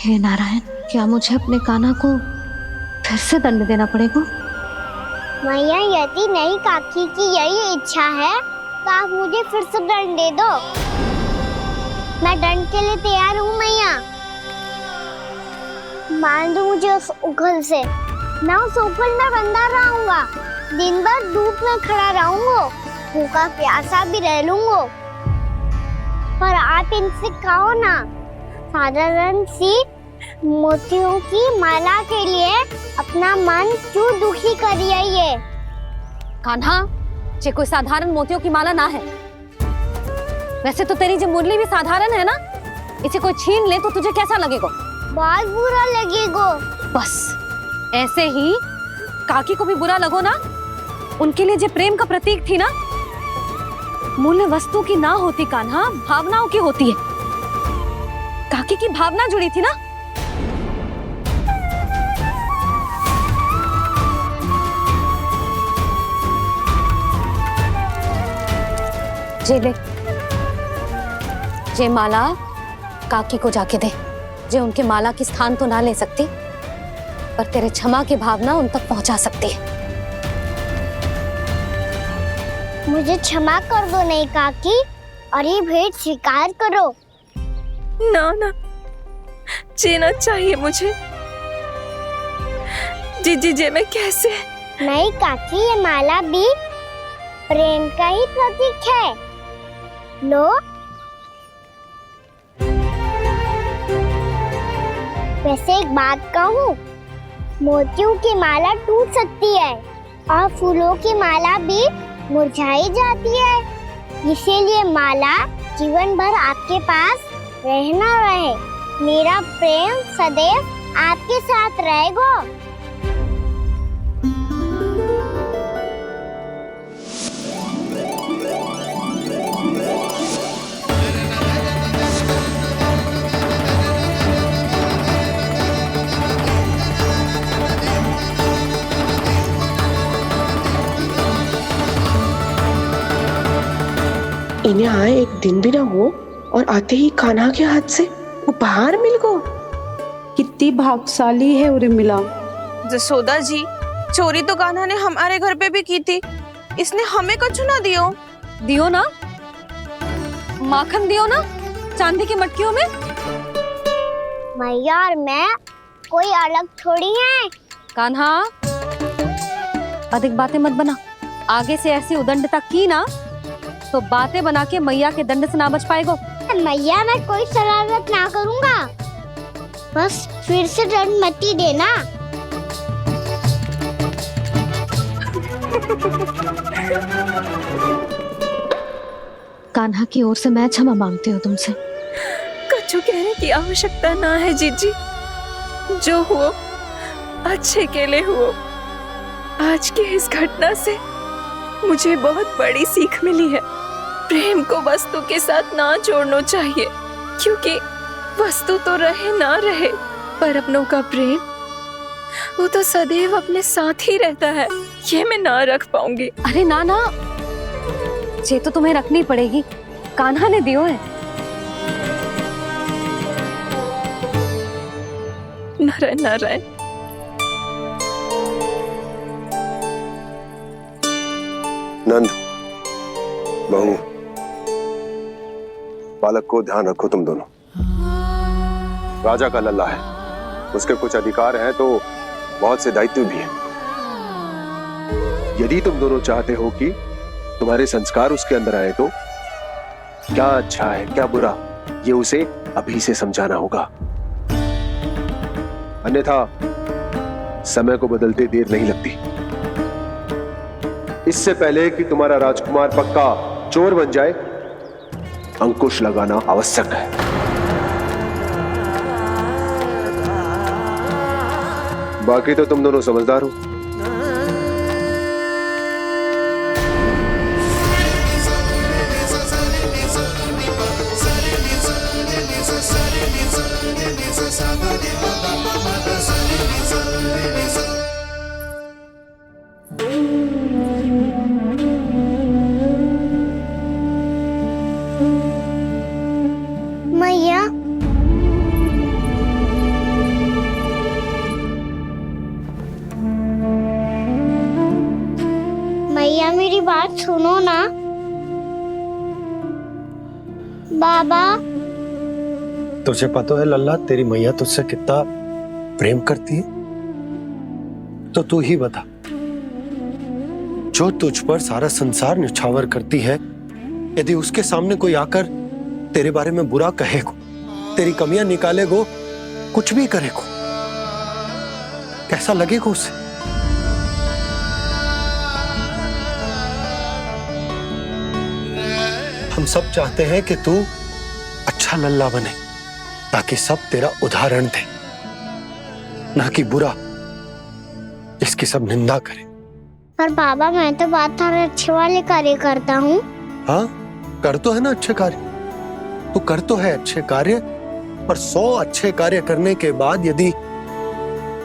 हे नारायण, क्या मुझे अपने कान्हा को फिर से दंड देना पड़ेगा? मैया, यदि नहीं काकी की यही इच्छा है तो आप मुझे फिर से दंड दे दो। मैं दंड के लिए तैयार हूँ मैया। मान दो मुझे उस उखल से। मैं उस उखल में बंधा रहूंगा, दिन भर धूप में खड़ा रहूंगा, भूखा प्यासा भी रह लूंगा। पर आप इनसे कहो ना, साधारण सी मोतियों की माला के लिए अपना मन क्यों दुखी करिए? कान्हा, ये कोई साधारण मोतियों की माला ना है। वैसे तो तेरी जो मुरली भी साधारण है ना, इसे कोई छीन ले तो तुझे कैसा लगेगा? बहुत बुरा लगेगा। बस ऐसे ही काकी को भी बुरा लगो ना। उनके लिए जो प्रेम का प्रतीक थी ना, मूल्य वस्तु की ना होती कान्हा, भावनाओं की होती है। काकी की भावना जुड़ी थी ना। जे ले, जे माला काकी को जाके दे। जे उनके माला की स्थान तो ना ले सकती, पर तेरे क्षमा की भावना उन तक पहुंचा सकती है। मुझे क्षमा कर दो नहीं काकी, और ये भेंट स्वीकार करो। ना ना, जीना चाहिए मुझे। जी जे मैं कैसे? नहीं काकी, ये माला भी प्रेम का ही प्रतीक है। लो। वैसे एक बात कहूँ, मोतियों की माला टूट सकती है और फूलों की माला भी मुरझाई जाती है। इसीलिए माला जीवन भर आपके पास रहना रहे। मेरा प्रेम सदैव आपके साथ रहेगा। इन्हें आए एक दिन भी ना हो और आते ही कान्हा के हाथ से उपहार मिल गो। कितनी भाग्यशाली है उर्मिला। जसोदा जी, चोरी तो कान्हा ने हमारे घर पे भी की थी। इसने हमें कछु ना दियो। दियो ना, माखन दियो ना, चांदी की मटकियों में। मैया और मैं कोई अलग थोड़ी हैं। कान्हा, अधिक बातें मत बना। आगे से ऐसी उदंडता की ना तो बातें बना के मैया के दंड से ना बच पाएगो। मैया, मैं कोई शरारत ना करूंगा, बस फिर से दंड मत ही देना। कान्हा की ओर से मैं क्षमा मांगती हूँ तुमसे। कछु कहने की आवश्यकता ना है जीजी। जो हुआ अच्छे के लिए हुआ। आज की इस घटना से मुझे बहुत बड़ी सीख मिली है। प्रेम को वस्तु के साथ ना जोड़ना चाहिए, क्योंकि वस्तु तो रहे ना रहे, पर अपनों का प्रेम वो तो सदैव अपने साथ ही रहता है। ये मैं ना रख पाऊंगी। अरे ना ना, ये तो तुम्हें रखनी पड़ेगी। कान्हा ने दियो है। नारायण नारायण। नंद, बहू, बालक को ध्यान रखो तुम दोनों। राजा का लल्ला है, उसके कुछ अधिकार हैं तो बहुत से दायित्व भी हैं। यदि तुम दोनों चाहते हो कि तुम्हारे संस्कार उसके अंदर आए तो क्या अच्छा है क्या बुरा, ये उसे अभी से समझाना होगा। अन्यथा समय को बदलते देर नहीं लगती। इससे पहले कि तुम्हारा राजकुमार पक्का चोर बन जाए, अंकुश लगाना आवश्यक है। बाकी तो तुम दोनों समझदार हो। मैया, बात सुनो ना। बाबा, तुझे पता है लल्ला, तेरी मैया तुझसे कितना प्रेम करती है? तो तू ही बता, जो तुझ पर सारा संसार न्यौछावर करती है, यदि उसके सामने कोई आकर तेरे बारे में बुरा कहेगो, तेरी कमियां निकालेगो, कुछ भी करेगो, कैसा लगेगा उसे? हम सब चाहते हैं कि तू अच्छा लल्ला बने, ताकि सब तेरा उदाहरण दे, ना कि बुरा जिसकी सब निंदा करे। पर बाबा, मैं तो बात हर अच्छे वाले कार्य करता हूँ। हाँ, कर तो है ना अच्छे कार्य, तू कर तो है अच्छे कार्य, पर 100 अच्छे कार्य करने के बाद यदि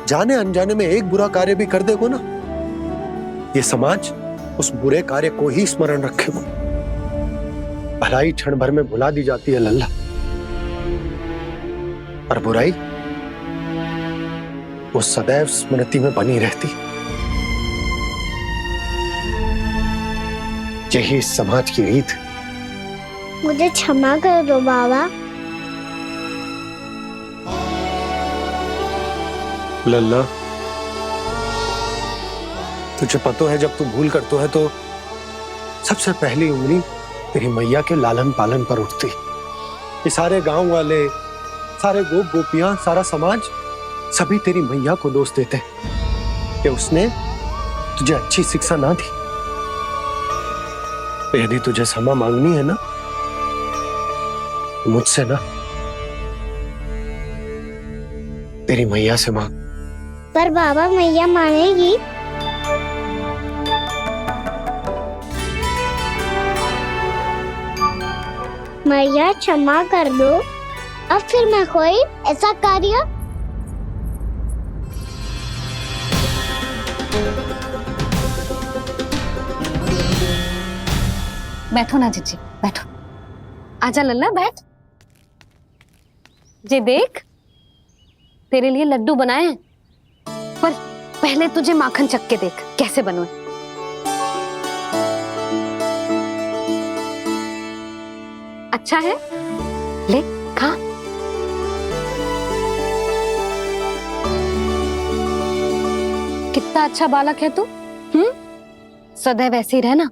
जाने अनजाने में एक बुरा कार्य भी कर देगो ना, ये समाज उस बुरे कार्य को ही स्मरण रखेगो। भलाई क्षण भर में भुला दी जाती है लल्ला, और बुराई वो सदैव स्मृति में बनी रहती। यही इस समाज की रीत। मुझे क्षमा कर दो बाबा। लल्ला, तुझे पता है जब तू भूल करतो है तो सबसे पहली उंगली तेरी मैया के लालन पालन पर उठती। ये सारे गांव वाले, सारे गोप गोपियां, सारा समाज, सभी तेरी मैया को दोष देते कि उसने तुझे अच्छी शिक्षा ना दी। तो यदि तुझे क्षमा मांगनी है ना, तो मुझसे ना, तेरी मैया से मांग। पर बाबा, मैया मानेगी? मैया क्षमा कर दो, अब फिर मैं कोई ऐसा कार्य। बैठो ना जीजी, बैठो। आजा लल्ला, बैठ। जे देख, तेरे लिए लड्डू बनाए हैं, पर पहले तुझे माखन चख के देख कैसे बने। अच्छा है, ले खा। कितना अच्छा बालक है तू। सदैव ऐसे ही रहना,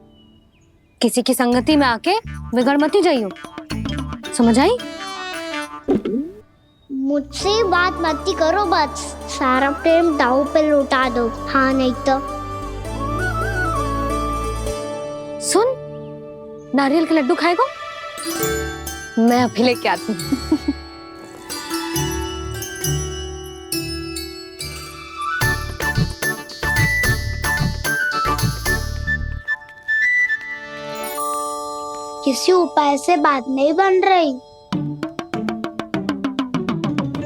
किसी की संगति में आके बिगड़ मत जाइयो, समझ आई? मुझसे बात मत करो, बस सारा प्रेम दाव पे लौटा दो। हाँ, नहीं तो सुन, नारियल के लड्डू खाएगा? मैं अभी लेके आती हूँ। किसी उपाय से बात नहीं बन रही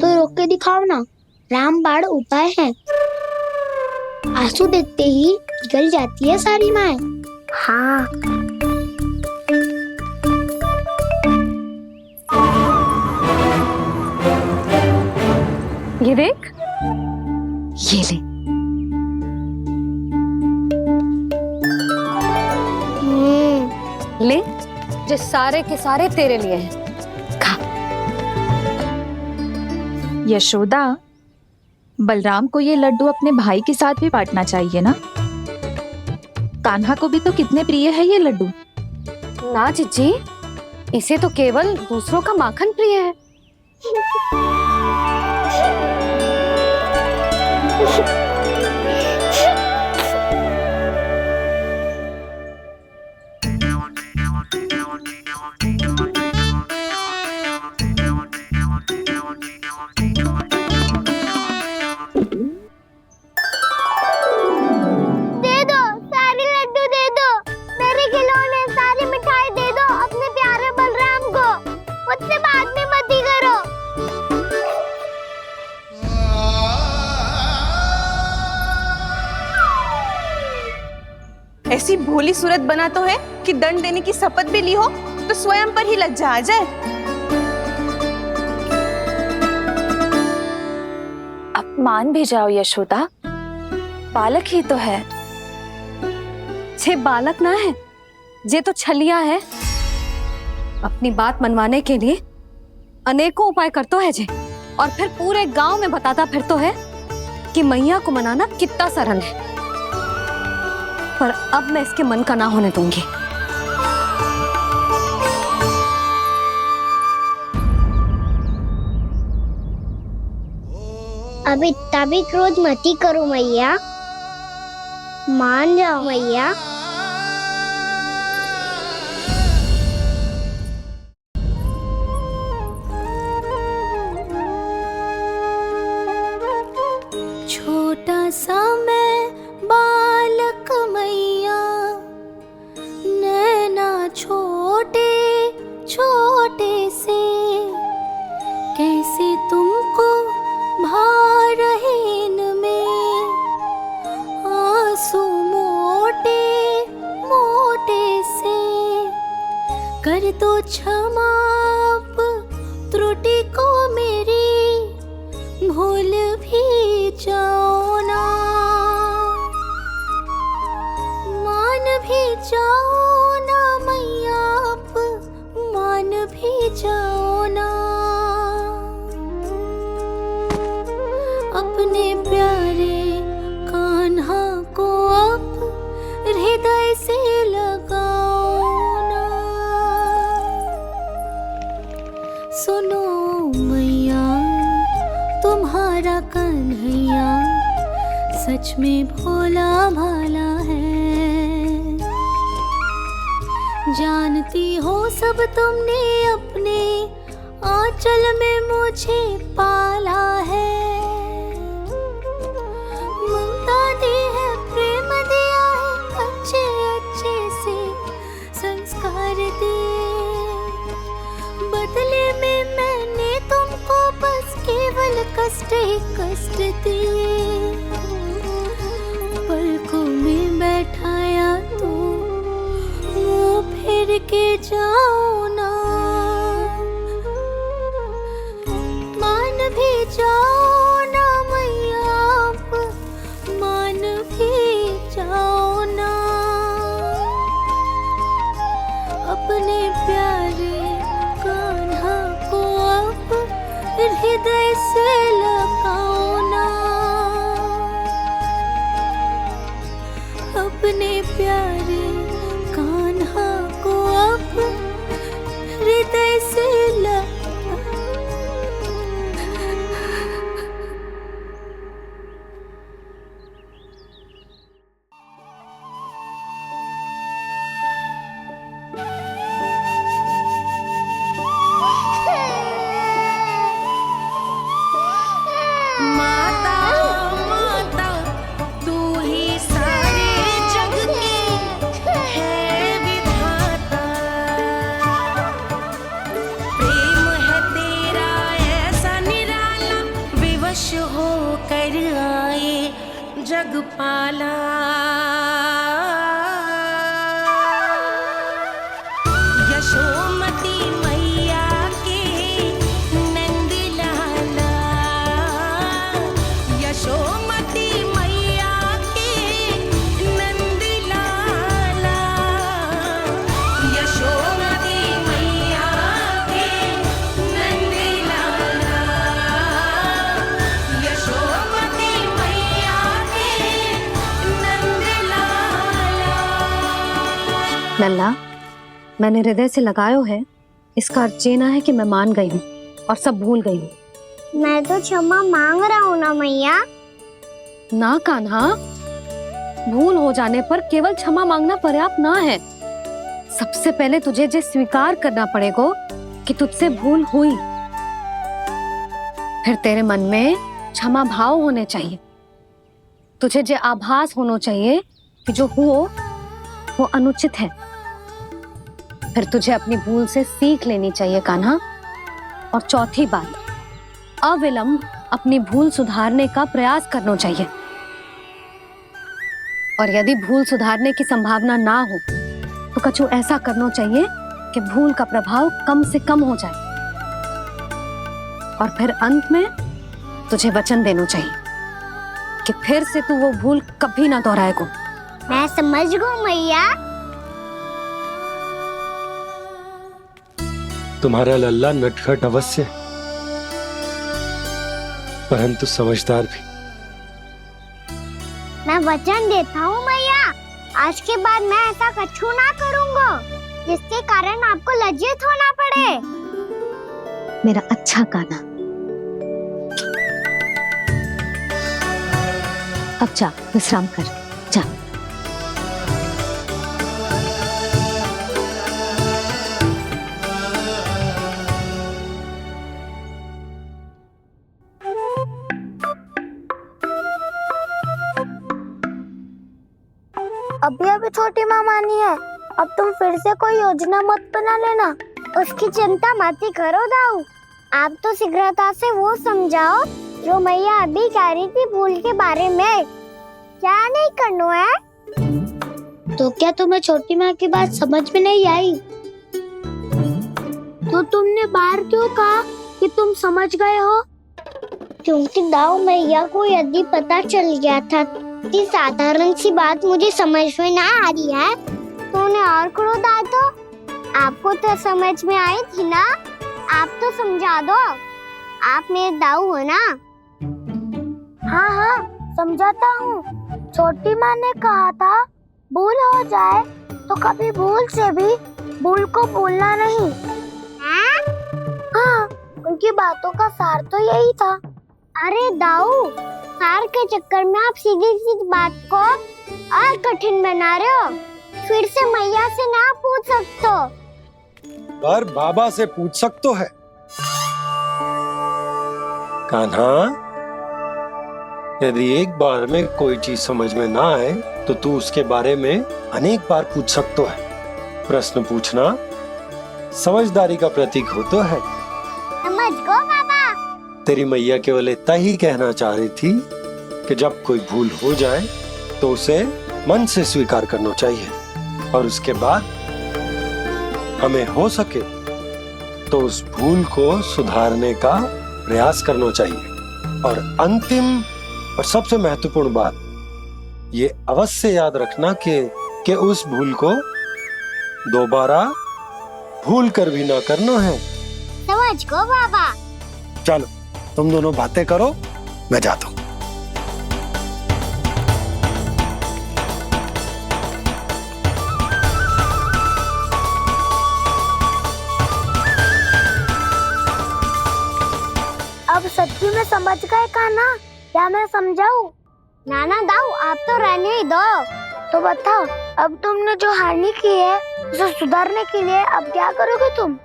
तो रोक के दिखाओ ना। रामबाण उपाय है, आंसू देखते ही पिघल जाती है सारी माए। हाँ, ये देख, ये ले। ले, जो सारे के सारे तेरे लिए हैं, खा। यशोदा, बलराम को ये लड्डू अपने भाई के साथ भी बांटना चाहिए ना। कान्हा को भी तो कितने प्रिय है ये लड्डू। ना जीजी, इसे तो केवल दूसरों का माखन प्रिय है। दे दो, सारे लड्डू दे दो, मेरे खिलौने, सारी मिठाई दे दो अपने प्यारे बलराम को। मुझसे बात में मत ही करो। ऐसी भोली सूरत बना तो है कि दंड देने की शपथ भी ली हो तो स्वयं पर ही लज्जा आ जाए। अब मान भी जाओ यशोदा, बालक ही तो है, छे बालक ना है, जे तो छलिया है। अपनी बात मनवाने के लिए अनेकों उपाय करतो है जे, और फिर पूरे गांव में बताता फिरतो है कि मैया को मनाना कितना सरल है। पर अब मैं इसके मन का ना होने दूंगी। अब इतना भी क्रोध मती करो मैया, मान जाओ मैया। छोटा सा मैं बालक मैया, नैना छोटे छोटे से, कैसे तुमको भा रहे इनमें आंसू मोटे मोटे से। कर दो क्षमा त्रुटि को मेरी, भूल भी जाओ ना, मान भी जाओ ना मैया, मान भी जाओ ना। अपने प्यारे कान्हा को अब हृदय से लगाओ ना। सुनो मैया, तुम्हारा कन्हैया सच में भोला भाला है। जानती हो सब तुमने अपने आंचल में मुझे पाला है। ममता दी है, प्रेम दिया है, अच्छे अच्छे से संस्कार दिए। बदले में मैंने तुमको बस केवल कष्ट ही कष्ट दिए। पलकों में बैठाया तो मुंह फेर के जाओ ना, मान भी जाओ ना मैया, मान भी जाओ ना। अपने प्यारे कान्हा को अब हृदय से लगाओ ना। अपने प्यारे कान्हा को अब हृदय से जगपाला। यशोमती मैया के नंद लाला, यशोमती मैया के नंद लाला, यशोमती मैया के नंद लाला, यशोमती मैया के नंद लाला। लल्ला, मैंने हृदय से लगायो है, इसका अर्थ ये ना है कि मैं मान गई हूँ और सब भूल गई हूँ। मैं तो क्षमा मांग रहा हूँ ना मैया। ना कान्हा, भूल हो जाने पर केवल क्षमा मांगना पर्याप्त ना है। सबसे पहले तुझे जे स्वीकार करना पड़ेगा कि तुझसे भूल हुई। फिर तेरे मन में क्षमा भाव होने चाहिए। तुझे जे आभास होना चाहिए कि जो हुआ वो अनुचित है। फिर तुझे अपनी भूल से सीख लेनी चाहिए कान्हा। और चौथी बात, अविलंब अपनी भूल सुधारने का प्रयास करना चाहिए। और यदि भूल सुधारने की संभावना ना हो तो कछु ऐसा करना चाहिए कि भूल का प्रभाव कम से कम हो जाए। और फिर अंत में तुझे वचन देना चाहिए कि फिर से तू वो भूल कभी ना दोहराएगा। मैं समझ गई मैया। तुम्हारा लल्ला नटखट अवश्य है, परंतु समझदार भी। मैं वचन देता हूँ मैया, आज के बाद मैं ऐसा कछु ना करूँगा जिसके कारण आपको लज्जित होना पड़े। मेरा अच्छा कान्हा, अब जा विश्राम कर, जा। अभी अभी छोटी माँ मानी है, अब तुम फिर से कोई योजना मत बना लेना। उसकी चिंता मत ही करो दाऊ, आप तो शीघ्रता से वो समझाओ जो मैया अभी कह रही थी भूल के बारे में। क्या नहीं करना है? तो क्या तुम्हें छोटी माँ की बात समझ में नहीं आई? तो तुमने बाहर क्यों कहा कि तुम समझ गए हो? क्योंकि दाऊ मैया को यदि पता चल गया था कि साधारण सी बात मुझे समझ में ना आ रही है तो उन्हें और क्रोध आया तो आपको तो समझ में आई थी ना, आप तो समझा दो, आप मेरे दाऊ हो ना। हाँ हाँ समझाता हूँ, छोटी माँ ने कहा था भूल हो जाए तो कभी भूल से भी भूल को भूलना नहीं। हाँ उनकी बातों का सार तो यही था। अरे दाऊ, सार के चक्कर में आप सीधी सीधी बात को और कठिन बना रहे हो। फिर से मैया से ना पूछ सकते हो, पर बाबा से पूछ सकते है। कान्हा, यदि एक बार में कोई चीज समझ में ना आए तो तू उसके बारे में अनेक बार पूछ सकते है। प्रश्न पूछना समझदारी का प्रतीक होता है। समझ गो बाबा। तेरी मैया केवल इतना ही कहना चाह रही थी कि जब कोई भूल हो जाए तो उसे मन से स्वीकार करना चाहिए और उसके बाद हमें हो सके तो उस भूल को सुधारने का प्रयास करना चाहिए। और अंतिम और सबसे महत्वपूर्ण बात ये अवश्य याद रखना कि उस भूल को दोबारा भूल कर भी ना करना है। समझ गो बाबा। चलो तुम दोनों बातें करो, मैं जाता हूँ। अब सच्ची में समझ गए कान्हा, क्या मैं समझाऊं? नाना दाऊ, आप तो रहने ही दो। तो बताओ, अब तुमने जो हानि की है उसे सुधारने के लिए अब क्या करोगे तुम?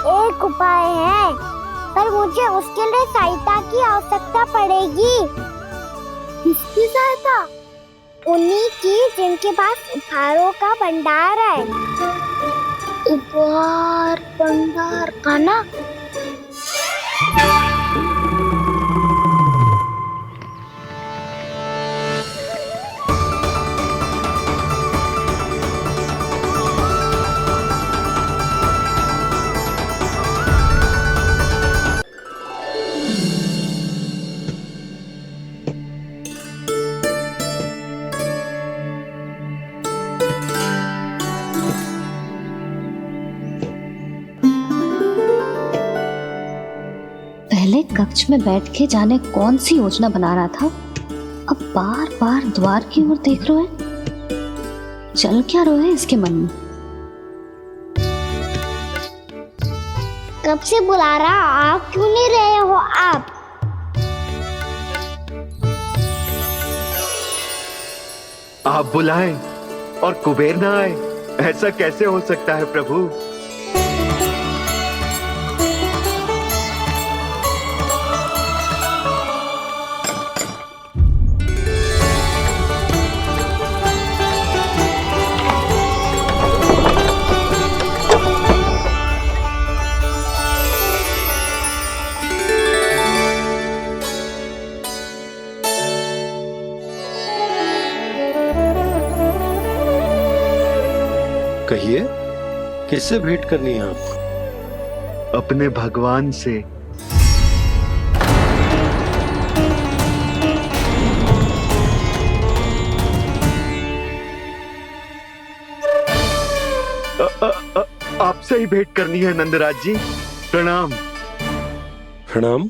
एक उपाय है, पर मुझे उसके लिए सहायता की आवश्यकता पड़ेगी। किसकी सहायता? उन्हीं की जिनके पास उपहारों का भंडार है। उपहार भंडार का ना? पहले कक्ष में बैठ के जाने कौन सी योजना बना रहा था, अब बार बार द्वार की ओर देख रहे हैं। चल क्या रहे इसके मन में? कब से बुला रहा, आप क्यों नहीं रहे हो? आप बुलाएं और कुबेर ना आए, ऐसा कैसे हो सकता है प्रभु? कहिए, किससे भेंट करनी है आपको? अपने भगवान से। आपसे ही भेंट करनी है नंदराज जी। प्रणाम। प्रणाम।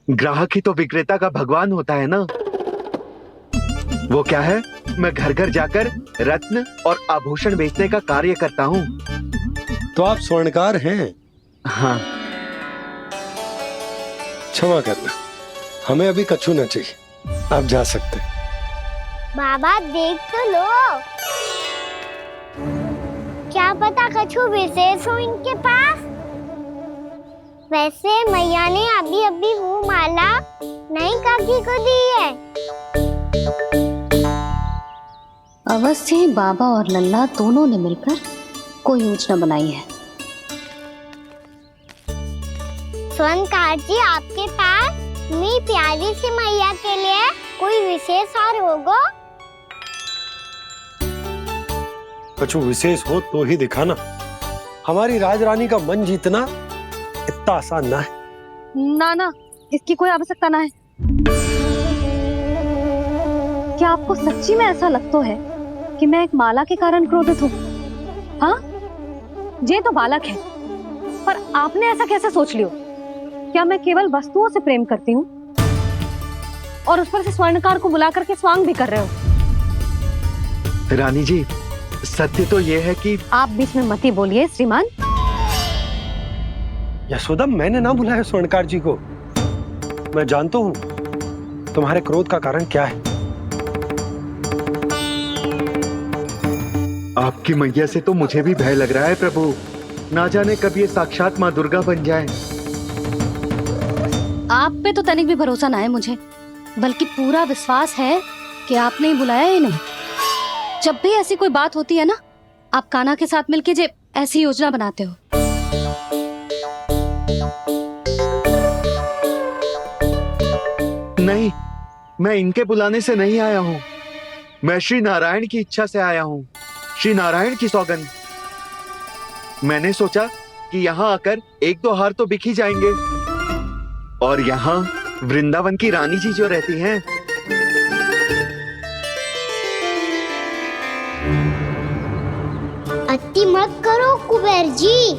ग्राहक ही तो विक्रेता का भगवान होता है ना। वो क्या है, मैं घर घर जाकर रत्न और आभूषण बेचने का कार्य करता हूँ। तो आप स्वर्णकार हैं? हाँ। क्षमा करना, हमें अभी कछु न चाहिए, आप जा सकते हैं। बाबा देख तो लो, क्या पता कछु विशेष हो इनके पास। वैसे मैया ने अभी अभी वो माला नई काकी को दी है। अवश्य ही बाबा और लल्ला दोनों ने मिलकर कोई योजना बनाई है। स्वर्णकार जी, आपके पास मेरी प्यारी सी मैया के लिए कोई विशेष और होगा? कछु विशेष हो तो ही दिखाना। हमारी राजरानी का मन जीतना इतना आसान ना है। ना, इसकी कोई आवश्यकता ना है। क्या आपको सच्ची में ऐसा लगता है कि मैं एक माला के कारण क्रोधित हूँ? हाँ, ये तो बालक है, पर आपने ऐसा कैसे सोच लियो? क्या मैं केवल वस्तुओं से प्रेम करती हूँ और उस पर से स्वर्णकार को बुला करके स्वांग भी कर रहे हो? रानी जी, सत्य तो ये है कि आप बीच में मत ही बोलिए श्रीमान। यशोदा, मैंने ना बुलाया स्वर्णकार जी को। मैं जानता हूँ तुम्हारे क्रोध का कारण क्या है। आपकी मैया से तो मुझे भी भय लग रहा है प्रभु। ना जाने कब ये साक्षात माँ दुर्गा बन जाए। आप पे तो तनिक भी भरोसा ना है मुझे, बल्कि पूरा विश्वास है कि आपने ही बुलाया है इन्हें। जब भी ऐसी कोई बात होती है ना, आप कान्हा के साथ मिलके जे ऐसी योजना बनाते हो। नहीं, मैं इनके बुलाने से नहीं आया हूँ। मैं श्री नारायण की इच्छा से आया हूँ। श्री नारायण की सौगंध। मैंने सोचा कि यहाँ आकर एक दो हार तो बिक ही जाएंगे। और यहाँ वृंदावन की रानी जी जो रहती हैं, अति मत करो कुबेर जी।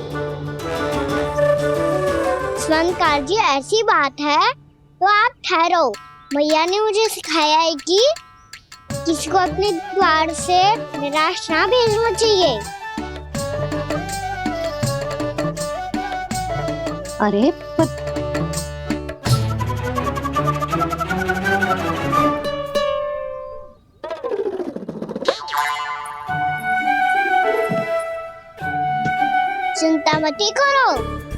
स्वर्णकार जी, ऐसी बात है तो आप ठहरो। मैया ने मुझे सिखाया है कि किसी को अपने द्वार से निराश ना भेजना चाहिए। अरे पर चिंता मत करो,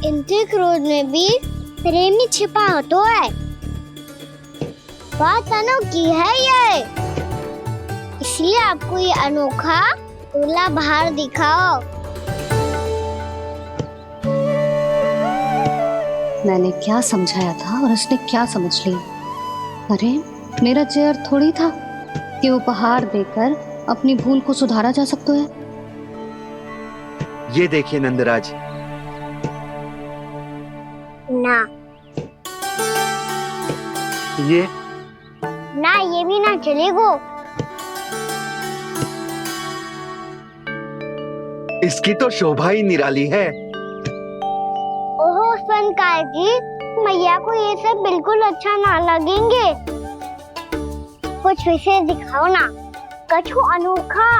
इनके क्रोध में भी प्रेम ही छिपा तो है। बात अनोखी है ये, इसलिए आपको ये अनोखा दूल्हा बाहर दिखाओ। मैंने क्या समझाया था और उसने क्या समझ लिया? अरे मेरा जय थोड़ी था कि उपहार देकर अपनी भूल को सुधारा जा सकता है। ये देखिए नंदराज। ना ये भी ना चलेगो। इसकी तो शोभा ही निराली है। ओहो स्वर्णकार जी, मैया को ये सब बिल्कुल अच्छा ना लगेंगे। कुछ विशेष दिखाओ ना, कछु अनोखा।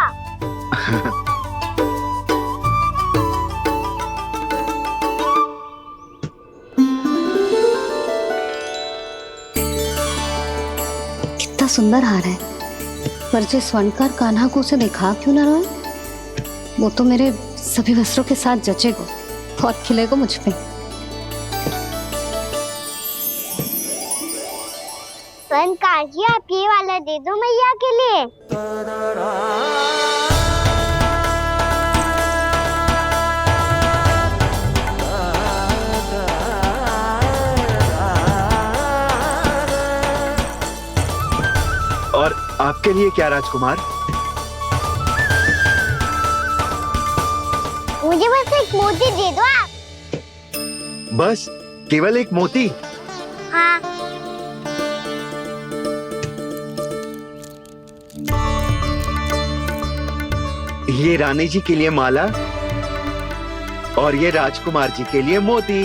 कितना सुंदर हार है, पर जो स्वर्णकार कान्हा को उसे दिखा क्यों ना रहा? वो तो मेरे सभी वस्त्रों के साथ जचेगा और खिलेगा मुझ पे। स्वर्णकार जी, आप ये वाला दे दो मैया के लिए। और आपके लिए क्या राजकुमार? मुझे बस एक मोती दे दो आप। बस केवल एक मोती? हाँ। ये रानी जी के लिए माला और ये राजकुमार जी के लिए मोती।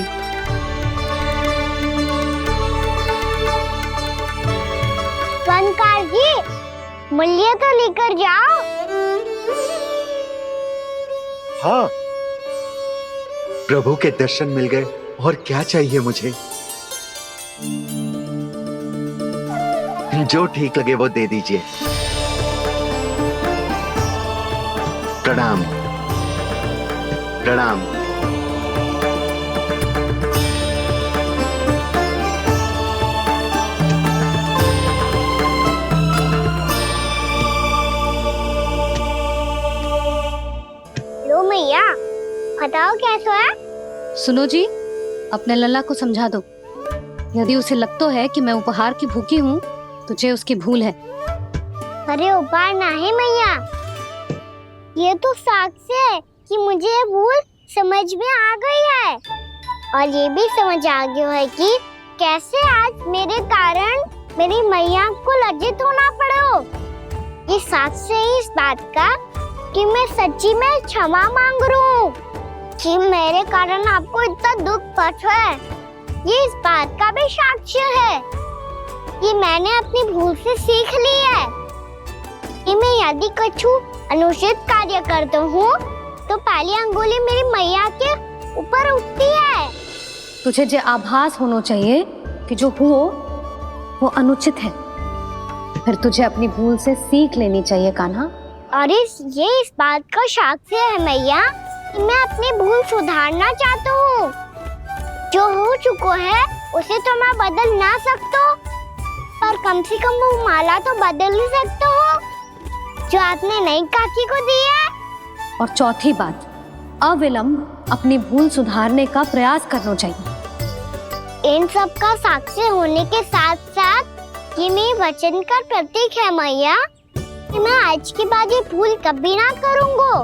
बनकार जी, मूल्य तो लेकर जाओ। हाँ, प्रभु के दर्शन मिल गए, और क्या चाहिए मुझे? जो ठीक लगे वो दे दीजिए। प्रणाम प्रणाम। लो मैया, बताओ कैसा है? सुनो जी, अपने लल्ला को समझा दो। यदि उसे लगता है कि मैं उपहार की भूखी हूँ, तुझे उसकी भूल है। अरे उपहार ना है मैया, ये तो साक्ष्य है कि मुझे ये भूल समझ में आ गई है, और ये भी समझ आ गया है कि कैसे आज मेरे कारण मेरी मैया को लज्जित होना पड़ो। ये साक्ष्य है इस बात का कि मैं सच्ची में क्षमा मांग रहा हूँ कि मेरे कारण आपको इतना दुख पहुंचा है। ये इस बात का भी साक्ष्य है कि मैंने अपनी भूल से सीख ली है कि मैं यदि कुछ अनुचित कार्य करता हूँ तो पहली अंगुली मेरी मैया के ऊपर उठती है। तुझे जो आभास होना चाहिए कि जो हुआ वो अनुचित है, फिर तुझे अपनी भूल से सीख लेनी चाहिए कान्हा। और ये इस बात का साक्ष्य है मैया कि मैं अपनी भूल सुधारना चाहता हूँ। जो हो चुका है उसे तो मैं बदल ना सकता, पर कम से कम वो माला तो बदल ही सकता हूँ जो आपने नई काकी को दी है। और चौथी बात, अविलंब अपनी भूल सुधारने का प्रयास करना चाहिए। इन सब का साक्षी होने के साथ साथ ये मेरे वचन का प्रतीक है मैया कि मैं आज के बाद ये भूल कभी ना करूँगा।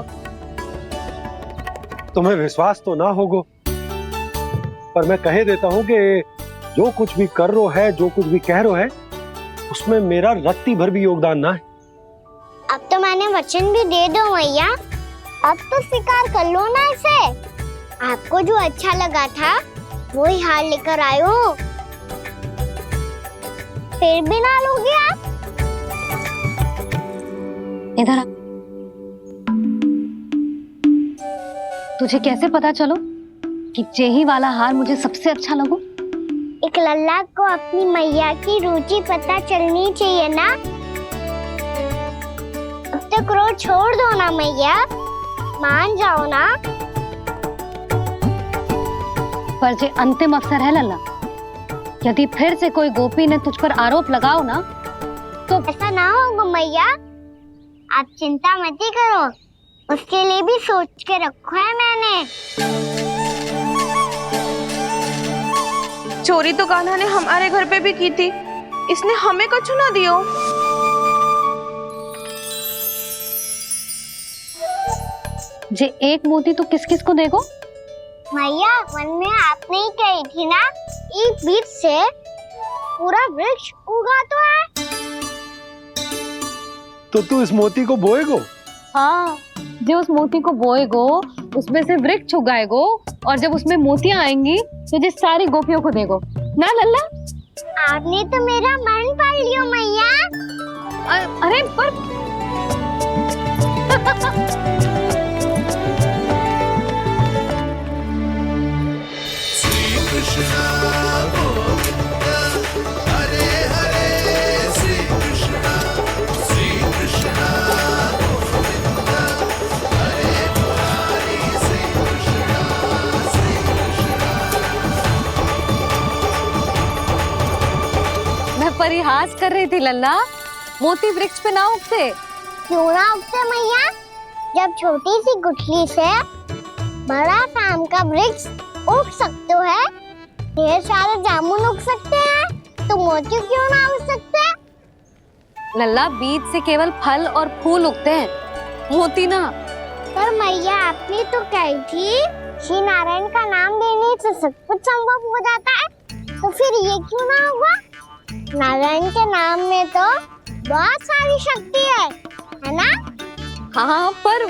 तुम्हें विश्वास तो ना होगो, पर मैं कह देता हूँ कि जो कुछ भी कर रो है, जो कुछ भी कह रो है, उसमें मेरा रत्ती भर भी योगदान ना है। अब तो मैंने वचन भी दे दो मैया, अब तो स्वीकार कर लो ना इसे। आपको जो अच्छा लगा था वही हार लेकर आयो, फिर भी ना लोगे आप? इधर आ। तुझे कैसे पता चलो कि जेही वाला हार मुझे सबसे अच्छा लगो? एक लल्ला को अपनी मैया की रुचि पता चलनी चाहिए ना। अब तो क्रोध छोड़ दो ना मैया, मान जाओ ना। पर जे अंतिम अवसर है लल्ला, यदि फिर से कोई गोपी ने तुझ पर आरोप लगाओ ना तो ऐसा ना होगा मैया, आप चिंता मत ही करो, उसके लिए भी सोच के रखो है मैंने। चोरी तो कान्हा ने हमारे घर पे भी की थी, इसने हमें कछु ना दियो। जे एक मोती तो किस किस को देगो? मैया, मन में आपने ही कही थी ना, एक बीज से पूरा वृक्ष उगा तो है। तो तू इस मोती को बोएगो? हाँ, जो उस मोती को बोएगो उसमें से वृक्ष उगाएगो, और जब उसमें मोतियां आएंगी तो जिस सारी गोपियों को देगो ना लल्ला। आपने तो मेरा मन पढ़ लियो मैया। अरे पर मैं परिहास कर रही थी लल्ला, मोती वृक्ष पे ना उगते। क्यों ना उगते मैया? जब छोटी सी गुठली से बड़ा आम का वृक्ष उग सकते है, ढेर सारे जामुन उग सकते हैं, तो मोती क्यों ना उग सकते? लल्ला, बीज से केवल फल और फूल उगते हैं, मोती ना। पर मैया, आपने तो कही थी श्री नारायण का नाम लेने से सब कुछ संभव हो जाता है, तो फिर ये क्यों ना होगा? नारायण के नाम में तो बहुत सारी शक्ति है ना? हाँ, पर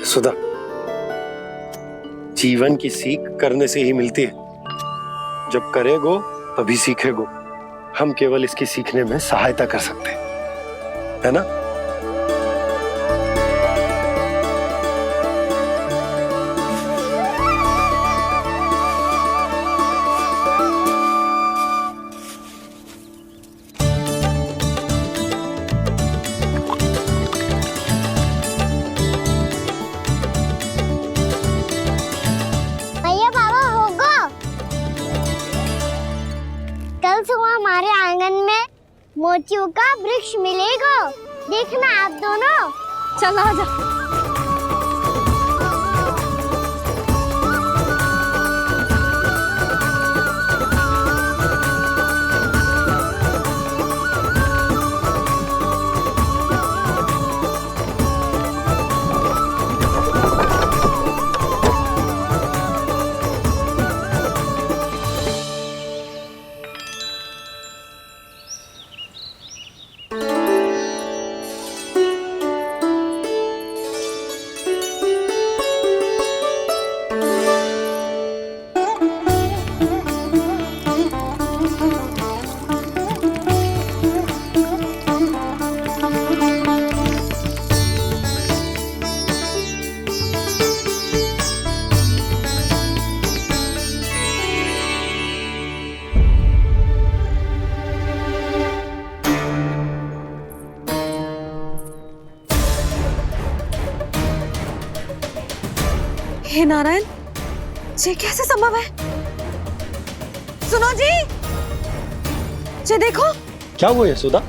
सुधा, जीवन की सीख करने से ही मिलती है। जब करेगो तभी सीखेगो। हम केवल इसकी सीखने में सहायता कर सकते हैं, है ना? भैया बाबा होगा। कल सुबह हमारे आंगन में मोतियों का वृक्ष मिलेगा। देखना आप दोनों। चल आ जा। हे नारायण, ये कैसे संभव है? सुनो जी, ये देखो। क्या हुआ यशोदा?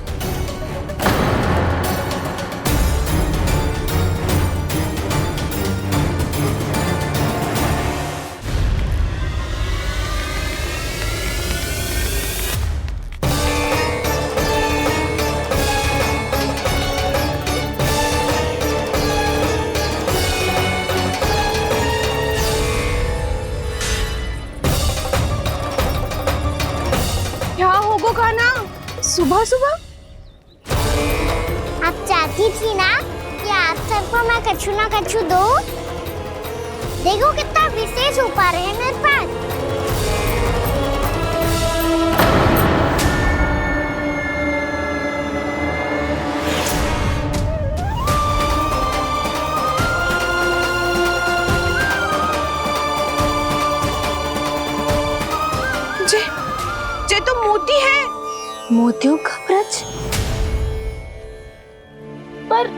क्या होगा खाना सुबह सुबह? आप चाहती थी ना कि आप सबको मैं कछु ना कछु दूं। देखो कितना विशेष उपहार है मेरे पास। ये तो मोती है। मोतियों का ब्रज? पर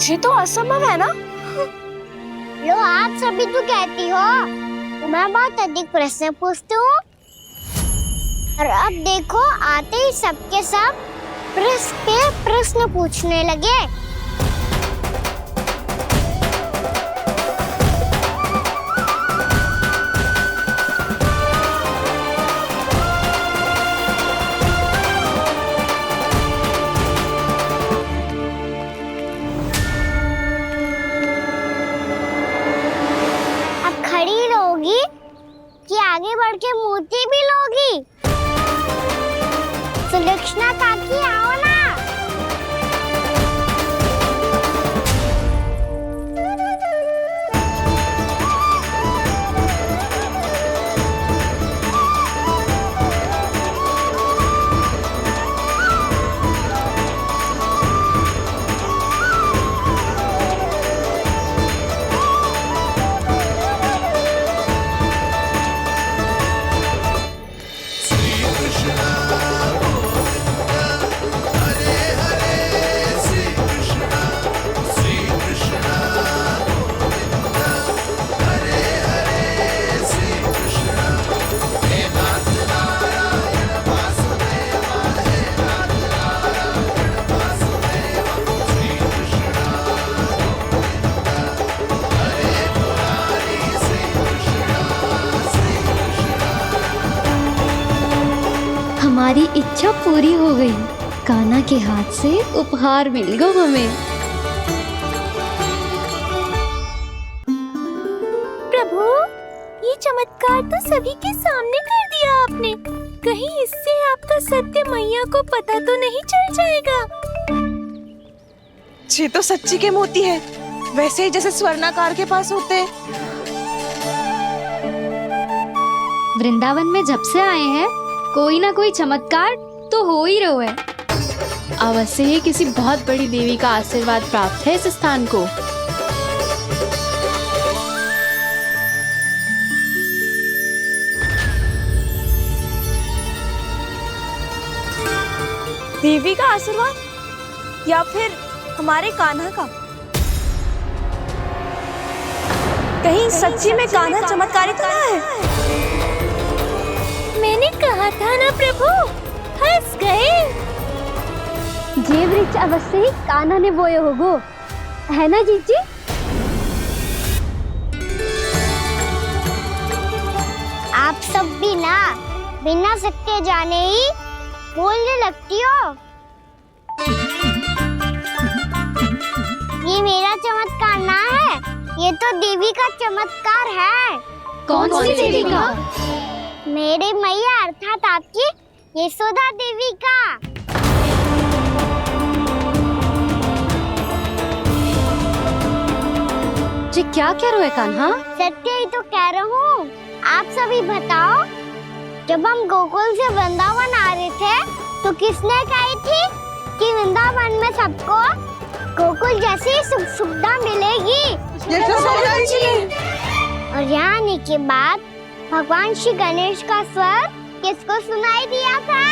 ये तो असंभव है ना? लो आप सभी तो कहती हो तो मैं बहुत अधिक प्रश्न पूछती हूँ, और अब देखो आते ही सबके सब प्रश्न पे प्रश्न पूछने लगे। खड़ी रहोगी कि आगे बढ़ के मोती भी लोगी? सुलक्षणा काकी आओ ना। हमारी इच्छा पूरी हो गई। कान्हा के हाथ से उपहार मिल गया हमें। प्रभु, ये चमत्कार तो सभी के सामने कर दिया आपने। कहीं इससे आपका सत्य मैया को पता तो नहीं चल जाएगा? ये तो सच्ची के मोती है, वैसे ही जैसे स्वर्णाकार के पास होते हैं। वृंदावन में जब से आए हैं कोई ना कोई चमत्कार तो हो ही रहो है। अवश्य ही किसी बहुत बड़ी देवी का आशीर्वाद प्राप्त है इस स्थान को। देवी का आशीर्वाद या फिर हमारे कान्हा का? कहीं सच्ची में कान्हा चमत्कारी तो ना है? मैंने कहा था ना प्रभु, हंस गए। ये वृक्ष अवश्य ही कान्हा ने बोए होगो, है ना जीजी? आप सब भी ना बिना सत्य जाने ही बोलने लगती हो। ये मेरा चमत्कार ना है, ये तो देवी का चमत्कार है। कौन सी देवी का? मेरे मैया अर्थात आपकी यशोदा देवी का। जी क्या कह रहे हो कान्हा? सत्य ही तो कह रहा हूँ। आप सभी बताओ, जब हम गोकुल से वृंदावन आ रहे थे तो किसने कही थी कि वृंदावन में सबको गोकुल जैसी सुख सुविधा मिलेगी? यशोदा जी। और यहाँ आने के बाद भगवान श्री गणेश का स्वर किसको सुनाई दिया था?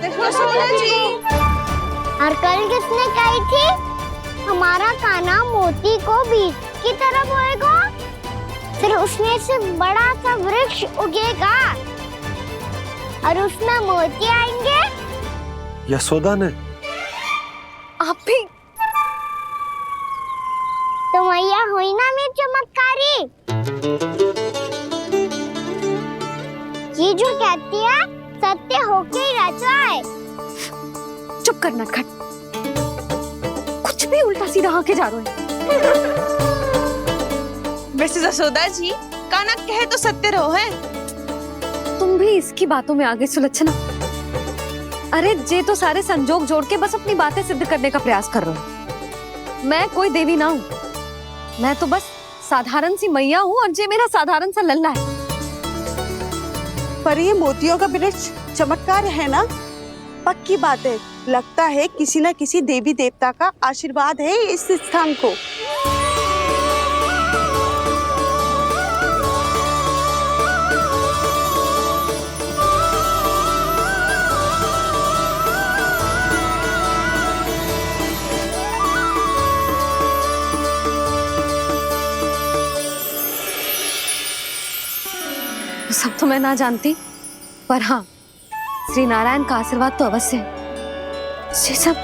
यशोदा जी। और कल किसने कही थी हमारा कान्हा मोती को बीज की तरह बोएगा, फिर उसमें से बड़ा सा वृक्ष उगेगा और उसमें मोती आएंगे? यशोदा ने? आप भी? तो मैया हुई ना मेरी चमत्कारी। ये जो कहती है सत्य होके ही रहता है। चुप कर नटखट, कुछ भी उल्टा सीधा आके जा रहे हैं। वैसे यशोदा जी, कान्हा कहे तो सत्य रहो है। तुम भी इसकी बातों में आगे सुलझना। अरे जे तो सारे संजोग जोड़ के बस अपनी बातें सिद्ध करने का प्रयास कर रहे हो। मैं कोई देवी ना हूँ, मैं तो बस साधारण सी मैया हूँ और जे मेरा साधारण सा लल्ला है। पर ये मोतियों का वृक्ष चमत्कार है ना? पक्की बात है, लगता है किसी न किसी देवी देवता का आशीर्वाद है इस स्थान को। सब तो मैं ना जानती, पर हाँ, श्री नारायण का आशीर्वाद तो अवश्य है। ये सब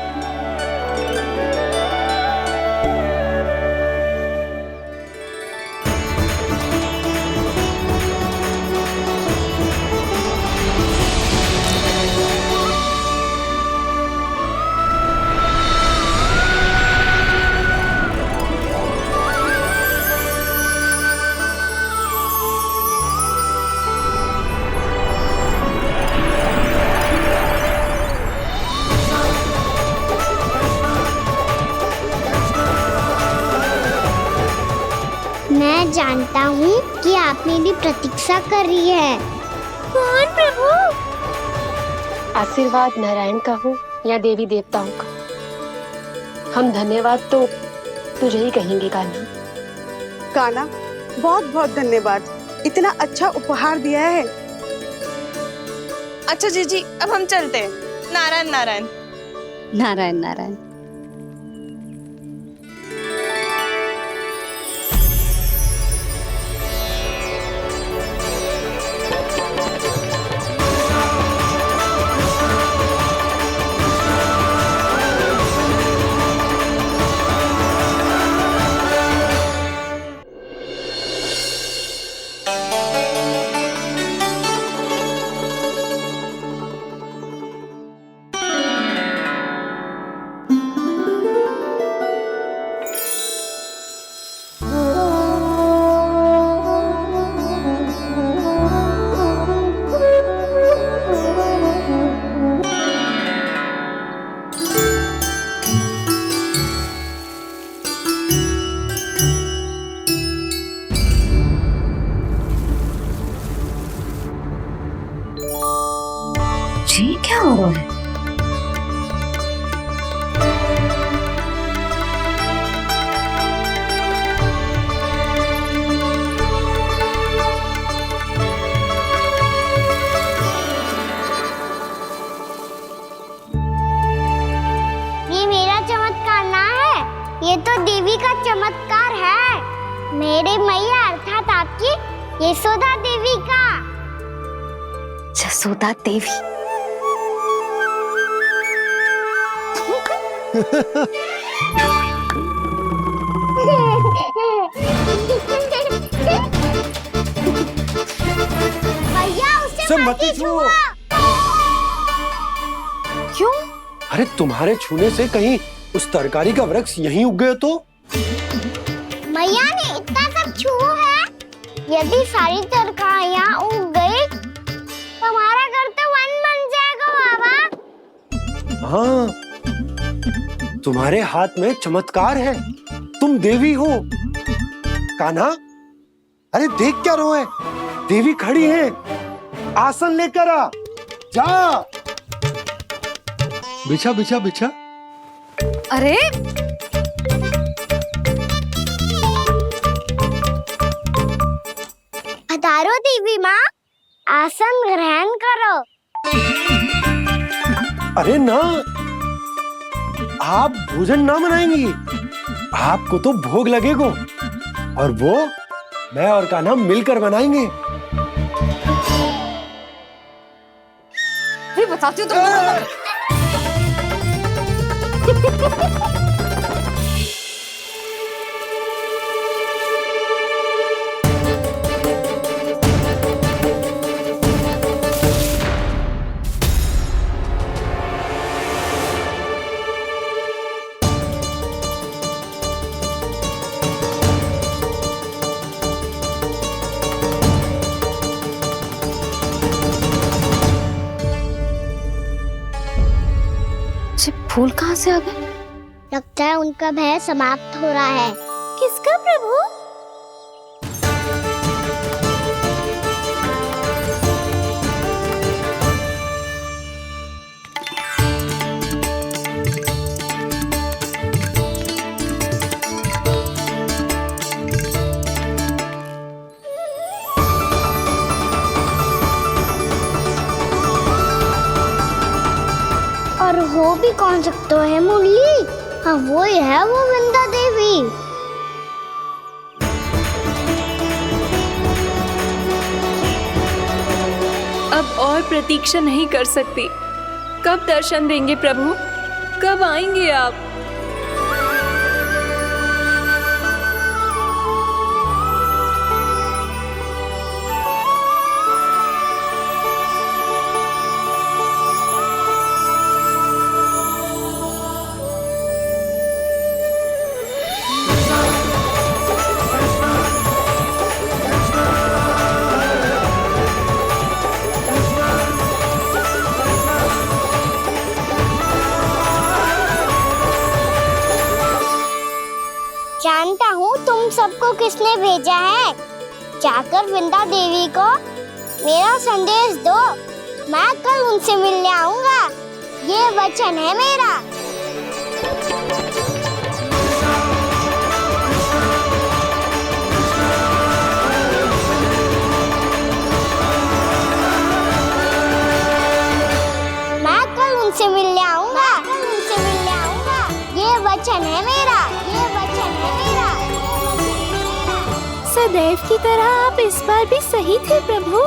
मैं जानता हूँ कि आप मेरी प्रतीक्षा कर रही है। कौन प्रभु? आशीर्वाद नारायण का हो या देवी देवताओं का, हम धन्यवाद तो तुझे ही कहेंगे कान्हा। कान्हा, बहुत बहुत धन्यवाद, इतना अच्छा उपहार दिया है। अच्छा जीजी, अब हम चलते हैं। नारायण नारायण। नारायण नारायण। ये क्या हो रहा है? ये मेरा चमत्कार ना है, ये तो देवी का चमत्कार है। मेरे मैया अर्थात आपकी यशोदा देवी का। जसोदा देवी। भैया उसे सब मत मत छुओ। क्यों? अरे तुम्हारे छूने से कहीं उस तरकारी का वृक्ष यहीं उग गए तो? मैया ने इतना सब छुआ है, यदि सारी तरकारियां उग गई तो हमारा घर तो वन बन जाएगा बाबा। हाँ, तुम्हारे हाथ में चमत्कार है, तुम देवी हो। कान्हा, अरे देख क्या रो है, देवी खड़ी है, आसन लेकर आ, जा। बिछा बिछा बिछा। अरे पधारो देवी माँ, आसन ग्रहण करो। अरे ना, आप भोजन ना बनाएंगी, आपको तो भोग लगेगा और वो मैं और कान्हा मिलकर बनाएंगे। भी बताती हूँ तुमको। फूल कहाँ से आ गए? लगता है उनका भय समाप्त हो रहा है। किसका प्रभु? और हो भी कौन सकता है मुरली? हाँ वो ही है, वो वृंदा देवी। अब और प्रतीक्षा नहीं कर सकती। कब दर्शन देंगे प्रभु? कब आएंगे आप? जानता हूँ तुम सबको किसने भेजा है। जाकर वृंदा देवी को मेरा संदेश दो, मैं कल उनसे मिलने आऊंगा, ये वचन है मेरा। मैं कल उनसे मिलने आऊंगा, ये वचन है मेरा, ये वचन है मेरा। सदैव की तरह आप इस बार भी सही थे प्रभु।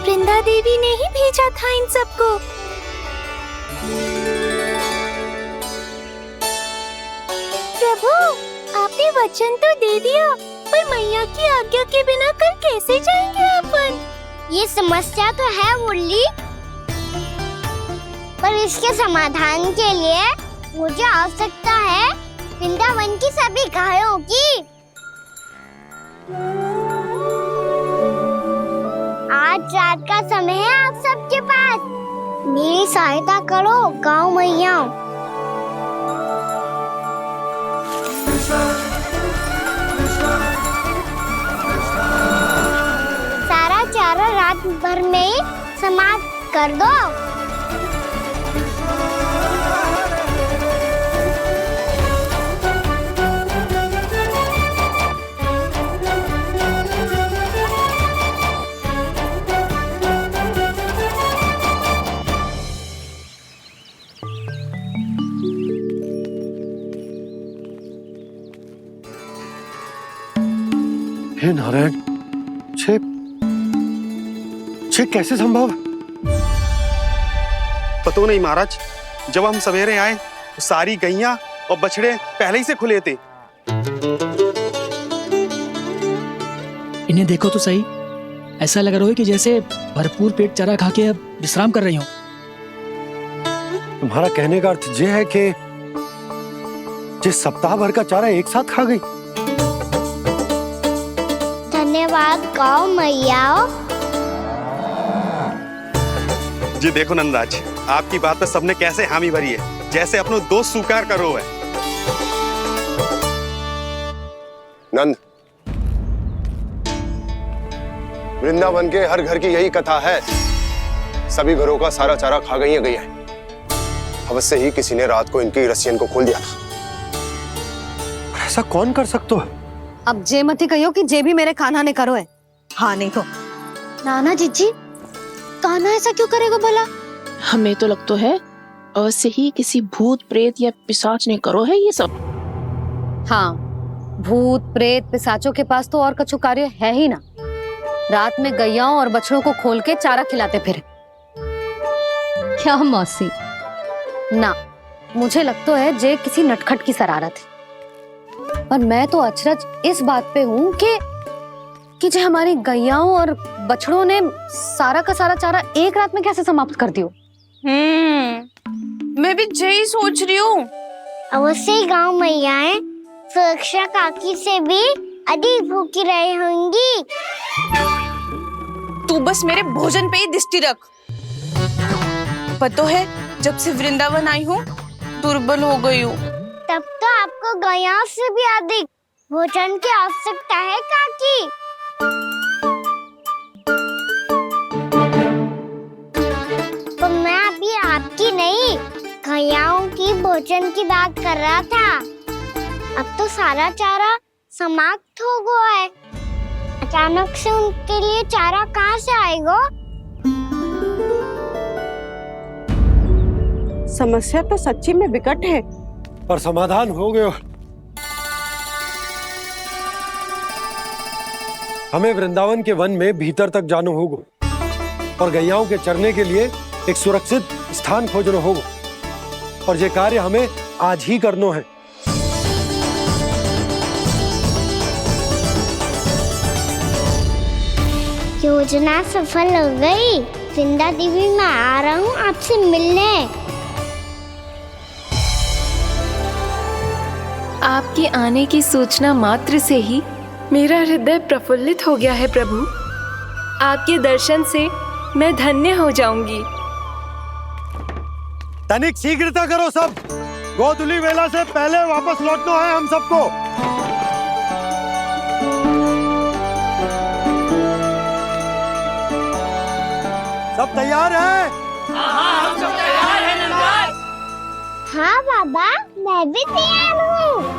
वृंदा देवी ने ही भेजा था इन सबको। प्रभु, आपने वचन तो दे दिया, पर मैया की आज्ञा के बिना कल कैसे जाएंगे अपन? ये समस्या तो है मुरली, पर इसके समाधान के लिए मुझे आवश्यकता है वृंदावन की सभी गायों की। आज रात का समय है आप सबके पास, मेरी सहायता करो गाँव मैया। सारा चारा रात भर में समाप्त कर दो। हे नारायण, छे छे कैसे संभव? पता नहीं महाराज, जब हम सवेरे आए तो सारी गैया और बछड़े पहले ही से खुले थे। इन्हें देखो तो सही, ऐसा लग रहा है कि जैसे भरपूर पेट चारा खा के अब विश्राम कर रही हो। तुम्हारा कहने का अर्थ ये है कि जिस सप्ताह भर का चारा एक साथ खा गई। धन्यवाद गौ मैया। जी देखो नंदराज, आपकी बात पे सबने कैसे हामी भरी है, जैसे अपनो दोस्त स्वीकार करो है। नंद, वृंदावन के हर घर की यही कथा है, सभी घरों का सारा चारा खा गई है गैया। अवश्य ही किसी ने रात को इनकी रस्सियन को खोल दिया था। ऐसा कौन कर सकते हो? अब जे मत ही कहियो कि जे भी मेरे कान्हा ने करो है। हाँ नहीं तो नाना जीजी, कान्हा ऐसा क्यों करेगा भला? हमें तो लगता है अवश्य ही किसी भूत प्रेत या पिशाच ने करो है ये सब। हाँ, भूत प्रेत पिशाचों के पास तो और कछु कार्य है ही ना। रात में गैयाओं और बछड़ों को खोल के चारा खिलाते फिर। क्या मौसी? ना, मुझे लगता है जे किसी नटखट की शरारत है। पर मैं तो अचरज इस बात पे हूँ कि जो हमारी गैयाओं और बछड़ों ने सारा का सारा चारा एक रात में कैसे समाप्त कर दियो। मैं भी यही सोच रही हूँ। अवश्य ही गाँव मैयाएं सुरक्षा काकी से भी अधिक भूखी रही होंगी। तू बस मेरे भोजन पे ही दृष्टि रख। पता है, जब से वृंदावन आई हूँ दुर्बल हो गई हूँ। तब तो आपको गैया से भी अधिक भोजन की आवश्यकता है काकी। तो मैं अभी आपकी नहीं, गैयाओं की भोजन की बात कर रहा था। अब तो सारा चारा समाप्त हो गया है। अचानक से उनके लिए चारा कहाँ से आएगा? समस्या तो सच्ची में विकट है, पर समाधान हो गयो। हमें वृंदावन के वन में भीतर तक जाना होगा और गैयाओं के चरने के लिए एक सुरक्षित स्थान खोजना होगा, और ये कार्य हमें आज ही करना है। योजना सफल हो गई। वृंदा देवी, मैं आ रहा हूँ आपसे मिलने। आपके आने की सूचना मात्र से ही मेरा हृदय प्रफुल्लित हो गया है प्रभु। आपके दर्शन से मैं धन्य हो जाऊंगी। तनिक शीघ्रता करो सब, गोधुली वेला से पहले वापस लौटना है हम सबको। सब तैयार है? हाँ, हम सब तैयार हैं नंदराज। हाँ बाबा, मैं भी तैयार हूँ।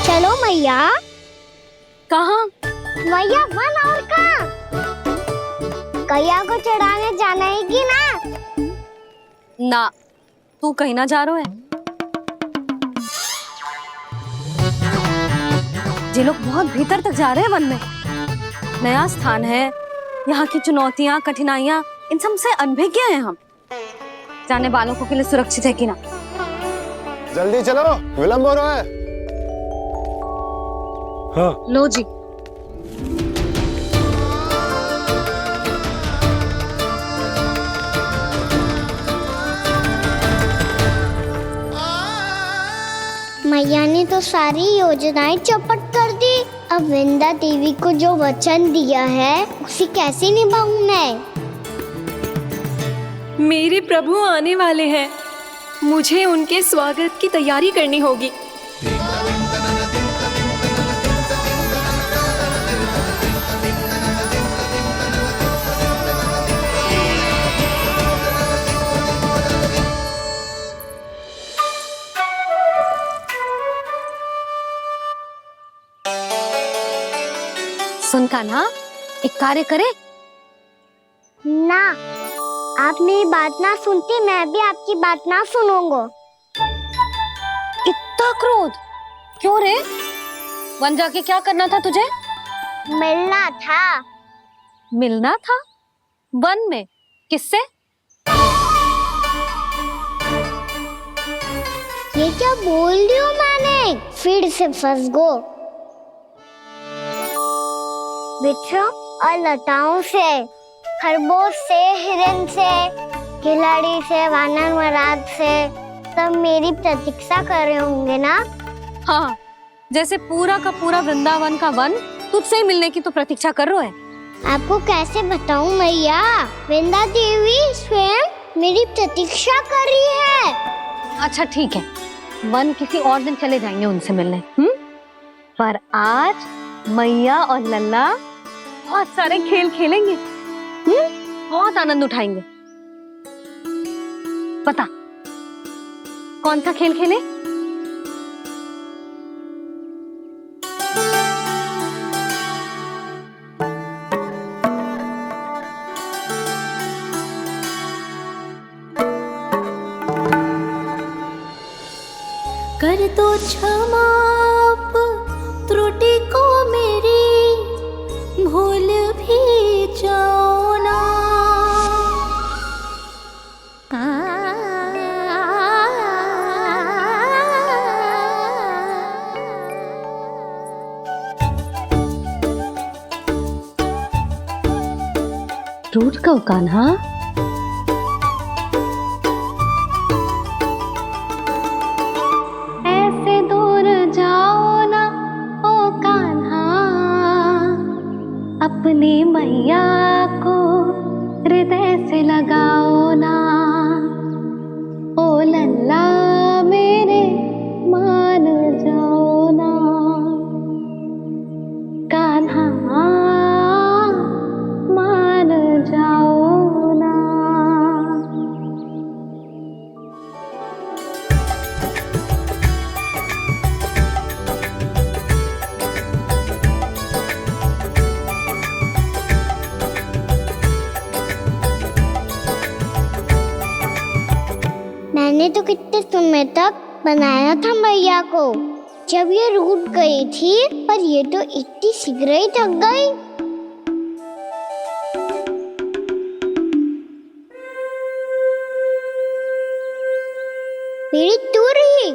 चलो मैया। कहाँ? मैया वन और कहाँ? गैया को चढ़ाने जाना है कि ना? ना, तू कहीं ना जा रहा है। ये लोग बहुत भीतर तक जा रहे हैं वन में। नया स्थान है, यहाँ की चुनौतियाँ कठिनाइयाँ इन सब से अनभिज्ञ हैं हम। जाने वालों के लिए सुरक्षित है कि ना? जल्दी चलो, विलंब हो रहा है। हाँ। लो जी। मैया ने तो सारी योजनाएं चौपट कर दी। अब वृंदा देवी को जो वचन दिया है उसे कैसे निभाऊं मैं? मेरे प्रभु आने वाले हैं, मुझे उनके स्वागत की तैयारी करनी होगी। कान्हा, एक कार्य करे? ना, आप मेरी बात ना सुनती, मैं भी आपकी बात ना सुनूंगा। इतना क्रोध क्यों रे? वन जाके क्या करना था तुझे? मिलना था। मिलना था? वन में? किससे? ये क्या बोल रही हूँ मैंने? फिर से फंस गो। बिच्छू और लताओं से, खरगोश से, हिरन से, खिलाड़ी से, वानर महाराज से, सब मेरी प्रतीक्षा कर रहे होंगे ना? हाँ, जैसे पूरा का पूरा वृंदावन का वन तुझसे ही मिलने की तो प्रतीक्षा कर रहा है। आपको कैसे बताऊं मैया, वृंदा देवी स्वयं मेरी प्रतीक्षा कर रही है। अच्छा ठीक है, वन किसी और दिन चले जाएंगे उनसे मिलने। पर आज मैया और लल्ला बहुत सारे खेल खेलेंगे। बहुत आनंद उठाएंगे। बता कौन सा खेल खेले? कर दो क्षमा त्रुटि को मेरी, भूल भी जाओ ना। टूट कब कान्हा? ऐसे दूर जाओ ना ओ कान्हा, अपनी मैया को हृदय से लगाओ ना। ओ लल्ला मेरे मान जाओ ना, कान्हा मान जाओ ना। मैंने तो कितने समय तक बनाया था मैया को, जब ये रूठ गई थी, पर ये तो इतनी शीघ्र ही थक गई। मेरी दूर ही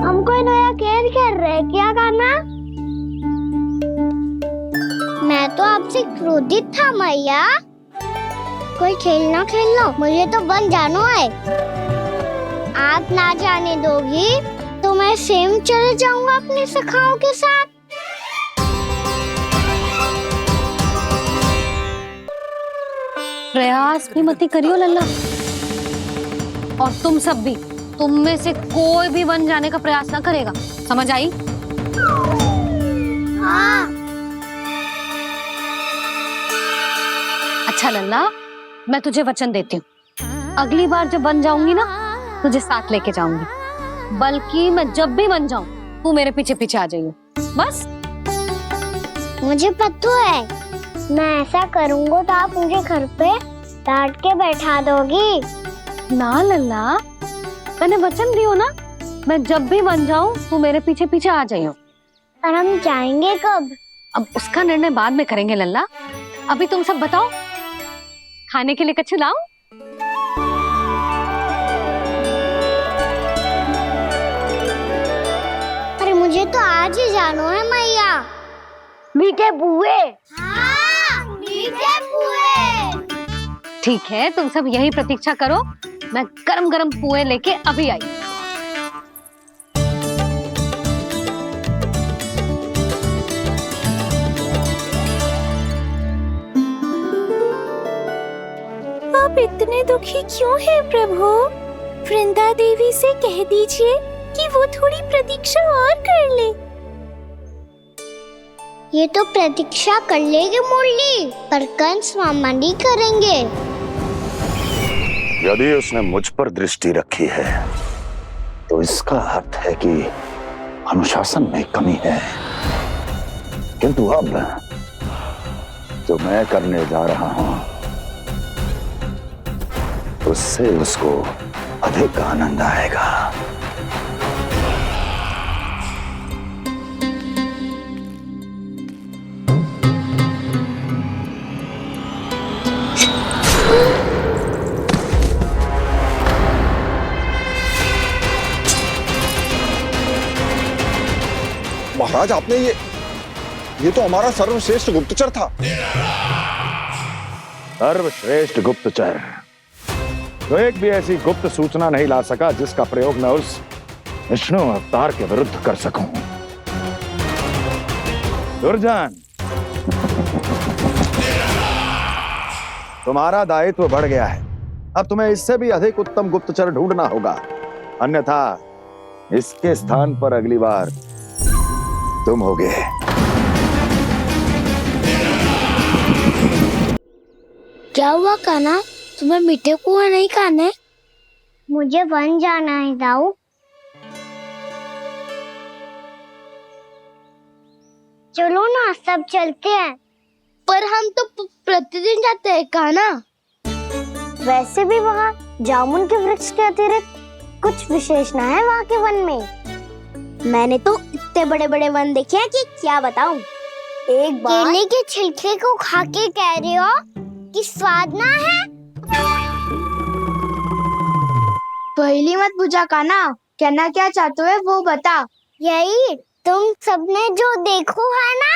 हम कोई नया खेल खेल रहे हैं क्या करना? मैं तो आपसे क्रोधित था मैया। कोई खेलना खेल लो, मुझे तो वन जाना है। आप ना जाने दोगी तो मैं स्वयं चले जाऊंगा अपने सखाओं के साथ। प्रयास भी मत करियो लल्ला, और तुम सब भी, तुम में से कोई भी वन जाने का प्रयास ना करेगा, समझ आई? हाँ। अच्छा लल्ला, मैं तुझे वचन देती हूँ, अगली बार जब वन जाऊंगी ना, तुझे साथ लेके जाऊंगी। बल्कि मैं जब भी वन जाऊं, तू मेरे पीछे पीछे आ जाइयो, बस। मुझे पता है, मैं ऐसा करूंगा तो आप मुझे घर पे डांट के बैठा दोगी। ना लल्ला, मैंने वचन दियो ना, मैं जब भी वन जाऊं तू मेरे पीछे पीछे आ जाइयो। पर हम जाएंगे कब? अब उसका निर्णय बाद में करेंगे लल्ला। अभी तुम सब बताओ, खाने के लिए कच्छु लाऊं? अरे मुझे तो आज ही जाना है मैया। मीठे पुए। हाँ, मीठे पुए। ठीक है, तुम सब यही प्रतीक्षा करो, मैं गरम गरम पुए लेके अभी आई। आप इतने दुखी क्यों हैं प्रभु? वृंदा देवी से कह दीजिए कि वो थोड़ी प्रतीक्षा और कर ले। ये तो प्रतीक्षा कर लेगी मुरली, पर कंस मामा नहीं करेंगे। यदि उसने मुझ पर दृष्टि रखी है तो इसका अर्थ है कि अनुशासन में कमी है। किंतु अब जो मैं करने जा रहा हूं उससे उसको अधिक आनंद आएगा। महाराज, आपने ये तो हमारा सर्वश्रेष्ठ गुप्तचर था। सर्वश्रेष्ठ गुप्तचर तो एक भी ऐसी गुप्त सूचना नहीं ला सका जिसका प्रयोग मैं उस विष्णु अवतार के विरुद्ध कर सकूं। दुर्जन, तुम्हारा दायित्व बढ़ गया है। अब तुम्हें इससे भी अधिक उत्तम गुप्तचर ढूंढना होगा, अन्यथा इसके स्थान पर अगली बार तुम होगे। क्या हुआ कान्हा, तुम्हें मीठे कुआ नहीं खाने? मुझे वन जाना है दाऊ। चलो ना, सब चलते हैं। पर हम तो प्रतिदिन जाते हैं कान्हा। वैसे भी वहाँ जामुन के वृक्ष के अतिरिक्त कुछ विशेष ना है वहाँ के वन में। मैंने तो इतने बड़े बड़े वन देखे हैं कि क्या बताऊं। एक बार केले के छिलके को खा के कह रहे हो कि स्वाद ना है? पहली मत पूछा कान्हा, कहना क्या चाहते हो वो बता। यही तुम सबने जो देखो है ना,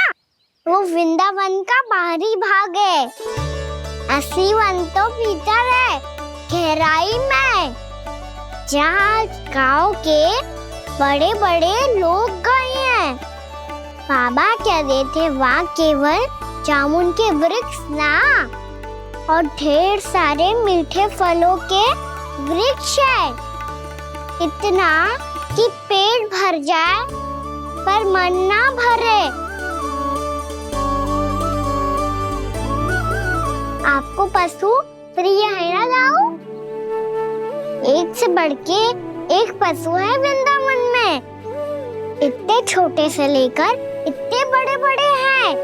वो वृंदावन का बाहरी भाग है। असली वन तो भीतर है, गहराई में, जहाँ गांव के बड़े बड़े लोग गए हैं। बाबा कह रहे थे वहाँ केवल जामुन के वृक्ष ना, और ढेर सारे मीठे फलों के वृक्ष है। इतना कि पेट भर जाए पर मन ना भरे। आपको पशु प्रिय है ना दाऊ? एक से बढ़ के एक पशु है वृंदावन में। इतने छोटे से लेकर इतने बड़े बड़े हैं।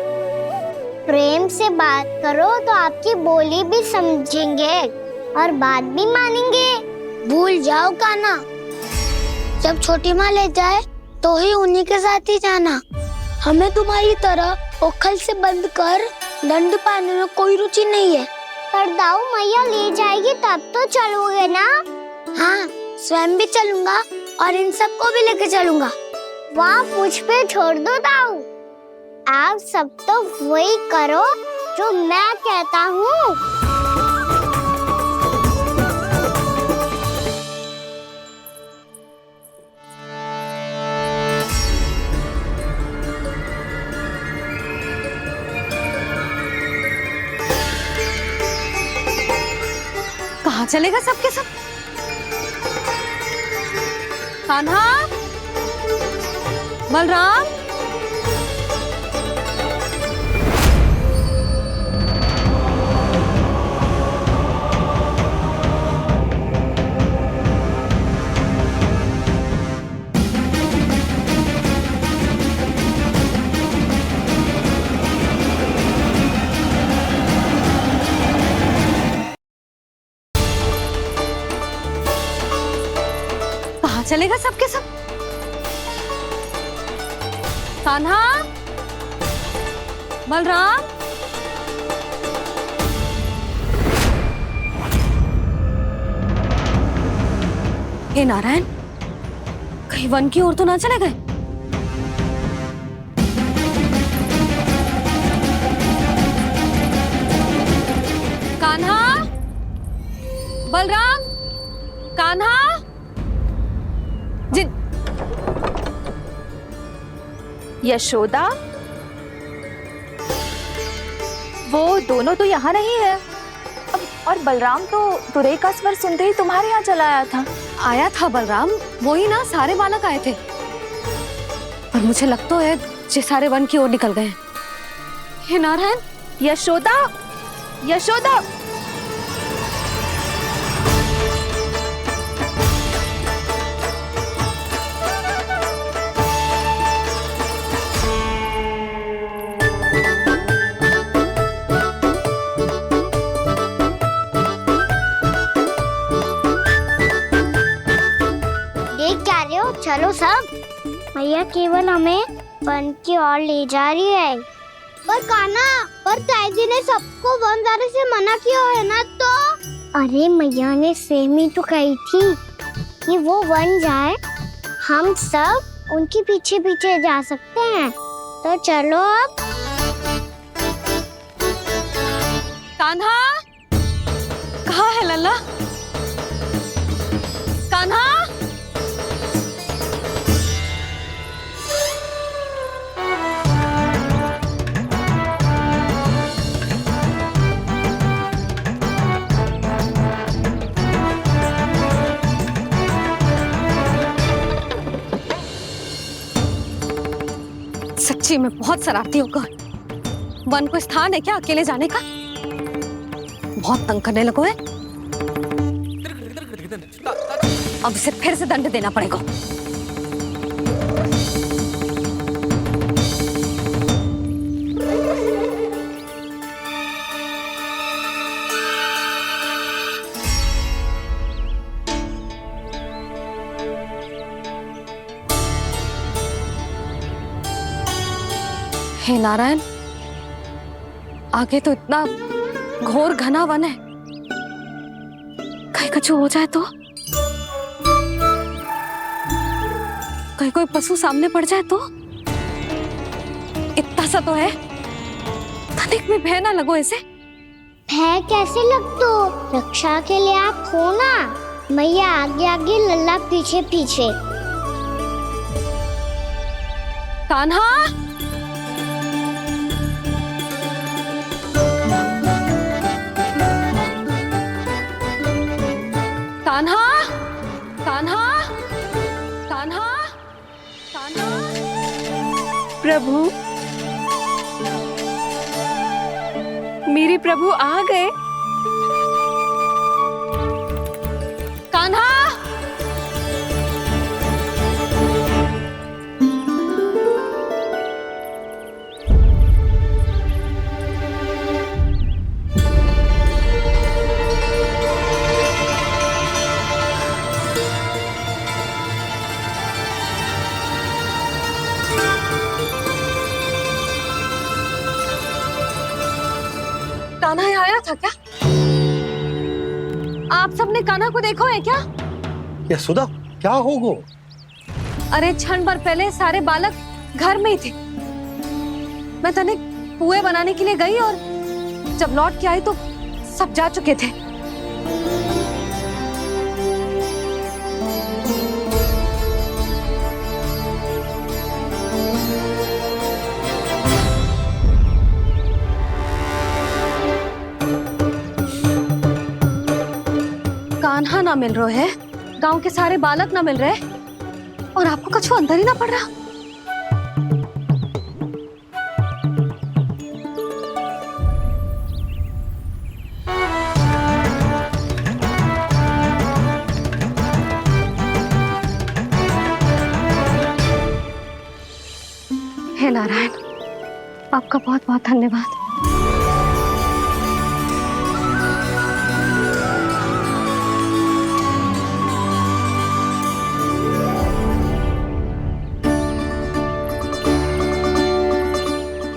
प्रेम से बात करो तो आपकी बोली भी समझेंगे और बात भी मानेंगे। भूल जाओ कान्हा, जब छोटी माँ ले जाए तो ही उन्हीं के साथ ही जाना। हमें तुम्हारी तरह ओखल से बंद कर दंड पाने में कोई रुचि नहीं है। पर दाऊ मैया ले जाएगी तब तो चलोगे ना? हाँ, स्वयं भी चलूंगा और इन सबको भी लेके चलूंगा। वहाँ मुझ पे छोड़ दो दाऊ। आप सब तो वही करो जो मैं कहता हूँ। कहाँ चलेगा सबके सब? कान्हा, बलराम, कहाँ चलेगा सबके सब? कान्हा, बलराम, हे नारायण, कहीं वन की ओर तो ना चले गए? कान्हा, बलराम, कान्हा, जिन यशोदा, वो दोनों तो यहाँ नहीं है। और बलराम तो तुरई का स्वर सुनते ही तुम्हारे यहाँ चला आया था। आया था बलराम, वही ना सारे बालक आए थे। पर मुझे लगता है जे सारे वन की ओर निकल गए। हे नारायण, यशोदा, यशोदा, चलो सब, मैया केवल हमें वन की ओर ले जा रही है। पर कान्हा, पर ताईजी ने सबको वन जाने से मना किया है ना तो? अरे मैया ने सेम ही तो कही थी कि वो वन जाए, हम सब उनके पीछे पीछे जा सकते हैं। तो चलो अब। कान्हा, कहाँ है लल्ला? कान्हा, सच्ची में बहुत शरारती होगा। वन को स्थान है क्या अकेले जाने का? बहुत तंग करने लगो है। अब इसे फिर से दंड देना पड़ेगा। हे नारायण, आगे तो इतना घोर घना वन है, कहीं कुछ हो जाए तो? कहीं कोई पशु सामने पड़ जाए तो? इतना सा तो है, तनिक भी भय ना लगो इसे। भय कैसे लग तो? रक्षा के लिए आप हो ना। मैया आगे आगे, लल्ला पीछे पीछे। कान्हा, कान्हा, कान्हा, कान्हा, कान्हा। प्रभु, मेरे प्रभु आ गए। कान्हा, कान्हा यहाँ आया था क्या? आप सबने कान्हा को देखो है क्या? यशोदा, क्या होगा? अरे क्षण भर पहले सारे बालक घर में ही थे। मैं तनिक पुए बनाने के लिए गई और जब लौट के आई तो सब जा चुके थे। कान्हा ना मिल रहे है, गांव के सारे बालक ना मिल रहे, और आपको कछु अंदर ही ना पड़ रहा। हे नारायण, आपका बहुत बहुत धन्यवाद।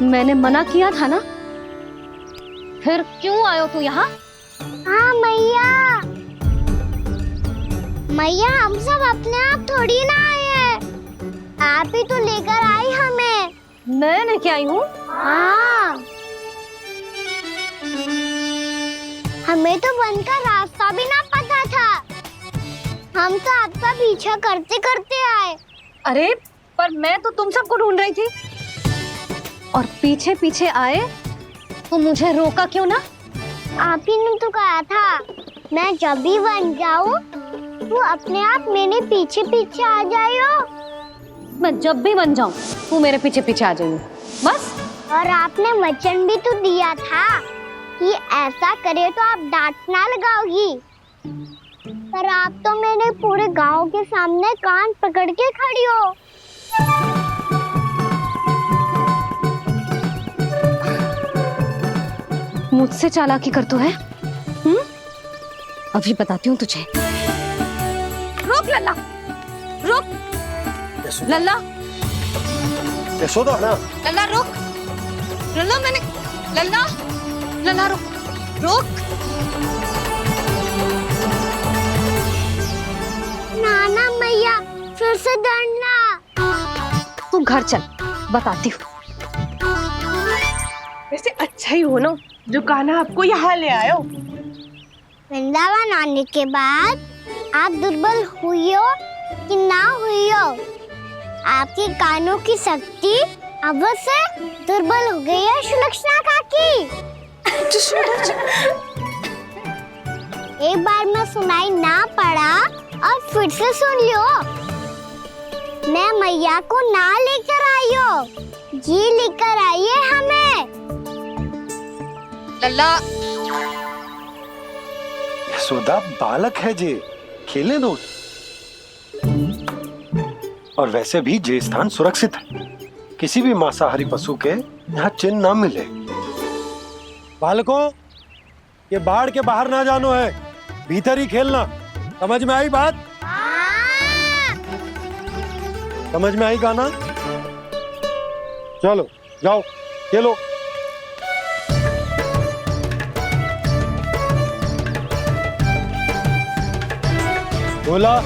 मैं मैंने मना किया था ना, फिर क्यों आयो तू यहाँ? हाँ मैया, मैया हम सब अपने आप थोड़ी ना आए हैं, आप ही तो लेकर आई हमें। मैं लेके आई हूँ? हाँ, हमें तो वन का रास्ता भी ना पता था, हम तो आपका पीछा करते करते आए। अरे पर मैं तो तुम सबको ढूंढ रही थी, और पीछे पीछे आए तो मुझे रोका क्यों ना? आप ही ने तो कहा था मैं जब भी बन जाऊं तू अपने आप मेरे पीछे पीछे आ जाइयो। मैं जब भी बन जाऊं तू मेरे पीछे पीछे आ जाइयो, बस। और आपने वचन भी तो दिया था कि ऐसा करे तो आप डांट ना लगाओगी, पर आप तो मेरे पूरे गांव के सामने कान पकड़ के खड़ी हो। मुझसे चालाकी कर तू है? अभी बताती हूँ तुझे। रुक लल्ला, रुक लल्ला, यशोदा ना। लल्ला रुक, लल्ला मैंने, लल्ला, लल्ला रुक, रुक। नाना मैया फिर से डरना। तू घर चल, बताती हूँ। वैसे अच्छा ही हो ना जो कान्हा आपको यहाँ ले आयो। वृंदावन आने के बाद आप दुर्बल हुई हो कि ना हुई हो, आपके कानों की शक्ति अब से दुर्बल हो गई है सुलक्षणा काकी। एक बार में सुनाई ना पड़ा और फिर से सुन लो। मैं मैया को ना लेकर आई हो, जी लेकर आई है हमें। लल्ला, यशोदा बालक है जे, खेलने दो। और वैसे भी ये स्थान सुरक्षित है, किसी भी मांसाहारी पशु के यहाँ चिन्ह ना मिले। बालकों, ये बाढ़ के बाहर ना जानो है, भीतर ही खेलना। समझ में आई बात? समझ में आई गाना? चलो जाओ खेलो। बोला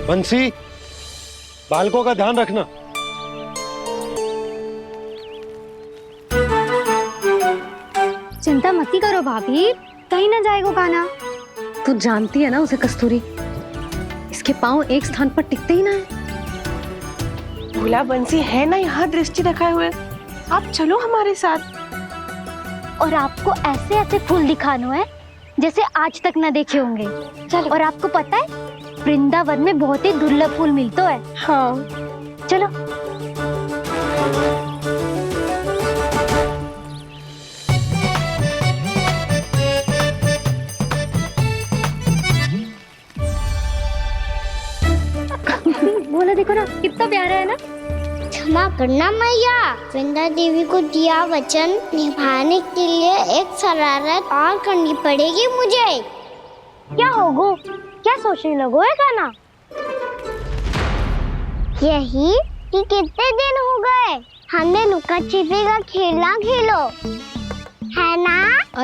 बंसी, बालकों का ध्यान रखना। चिंता मती करो भाभी, कहीं ना जाएगा कान्हा। तू जानती है ना उसे कस्तूरी, इसके पांव एक स्थान पर टिकते ही ना है। भोला बंसी है ना यहाँ दृष्टि रखाए हुए, आप चलो हमारे साथ। और आपको ऐसे ऐसे फूल दिखानो है जैसे आज तक न देखे होंगे। चलो। और आपको पता है वृंदावन में बहुत ही दुर्लभ फूल मिलते हैं। हाँ चलो। बोला देखो ना कितना प्यारा है ना। क्षमा करना मैया, वृंदा देवी को दिया वचन निभाने के लिए एक शरारत और करनी पड़ेगी मुझे। क्या होगो, क्या सोचने लगो है कान्हा? यही कि कितने दिन हो गए हमने लुका छिपी का खेलना खेलो, है ना?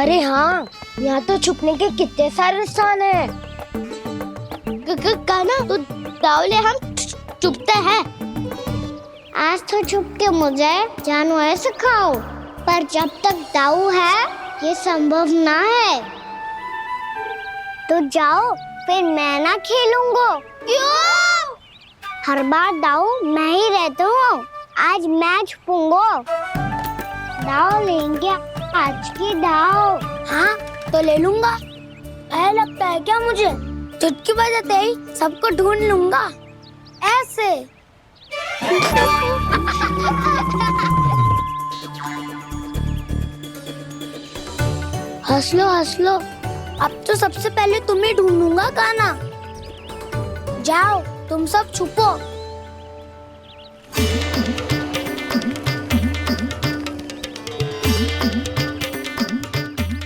अरे हाँ, यहाँ तो छुपने के कितने सारे स्थान है। कान्हा तो दावले हम छुपते हैं। आज तो छुप के मुझे जानवर सिखाओ, पर जब तक दाऊ है ये संभव ना है। तो जाओ, फिर मैं ना खेलूंगा। क्यों? हर बार दाऊ मैं ही रहता हूँ, आज मैं छुपूंगा। दाऊ लेंगे आज की दाऊ। हाँ तो ले लूंगा। ऐसा लगता है क्या मुझे? चुटकी बजाते ही सबको ढूंढ लूंगा ऐसे। हंस लो, अब तो सबसे पहले तुम्हें ढूंढूंगा कान्हा। जाओ तुम सब छुपो।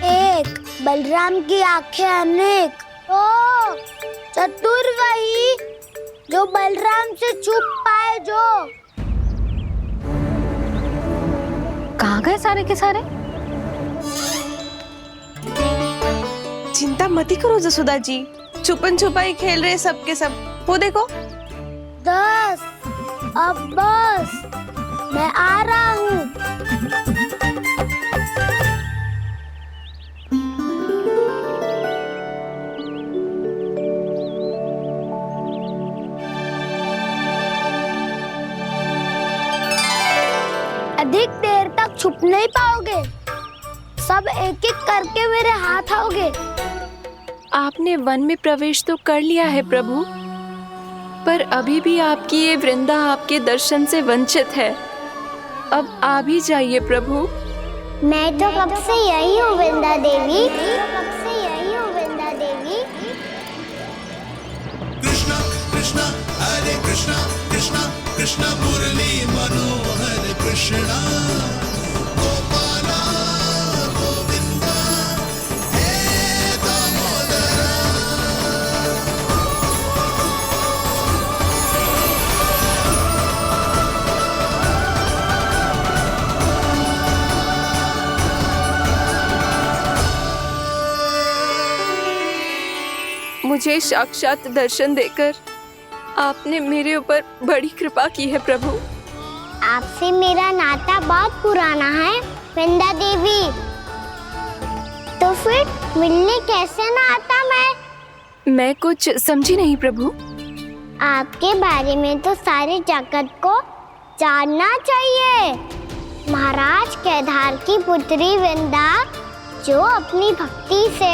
एक, बलराम की आंखें अनेक। ओ, चतुर वही जो बलराम से छुप पाए जो। कहाँ गए सारे के सारे? चिंता मती करो जसोदा जी, छुपन छुपाई खेल रहे सब के सब। वो देखो 10 अब बस, मैं आ रहा हूँ। अधिक देर तक छुप नहीं पाओगे, सब एक एक करके मेरे हाथ आओगे। आपने वन में प्रवेश तो कर लिया है प्रभु, पर अभी भी आपकी ये वृंदा आपके दर्शन से वंचित है। अब आ भी जाइए प्रभु। मैं तो कब से यही हूँ वृंदा देवी, कब से यही हूँ वृंदा देवी। कृष्णा कृष्णा हरे कृष्णा कृष्णा कृष्णा मुरली मनोहर कृष्णा गोपाला गोविंदा हे दामोदरा। मुझे साक्षात दर्शन देकर आपने मेरे ऊपर बड़ी कृपा की है प्रभु। आपसे मेरा नाता बहुत पुराना है वृंदा देवी, तो फिर मिलने कैसे ना आता मैं कुछ समझी नहीं प्रभु। आपके बारे में तो सारे जगत को जानना चाहिए। महाराज केदार की पुत्री वृंदा जो अपनी भक्ति से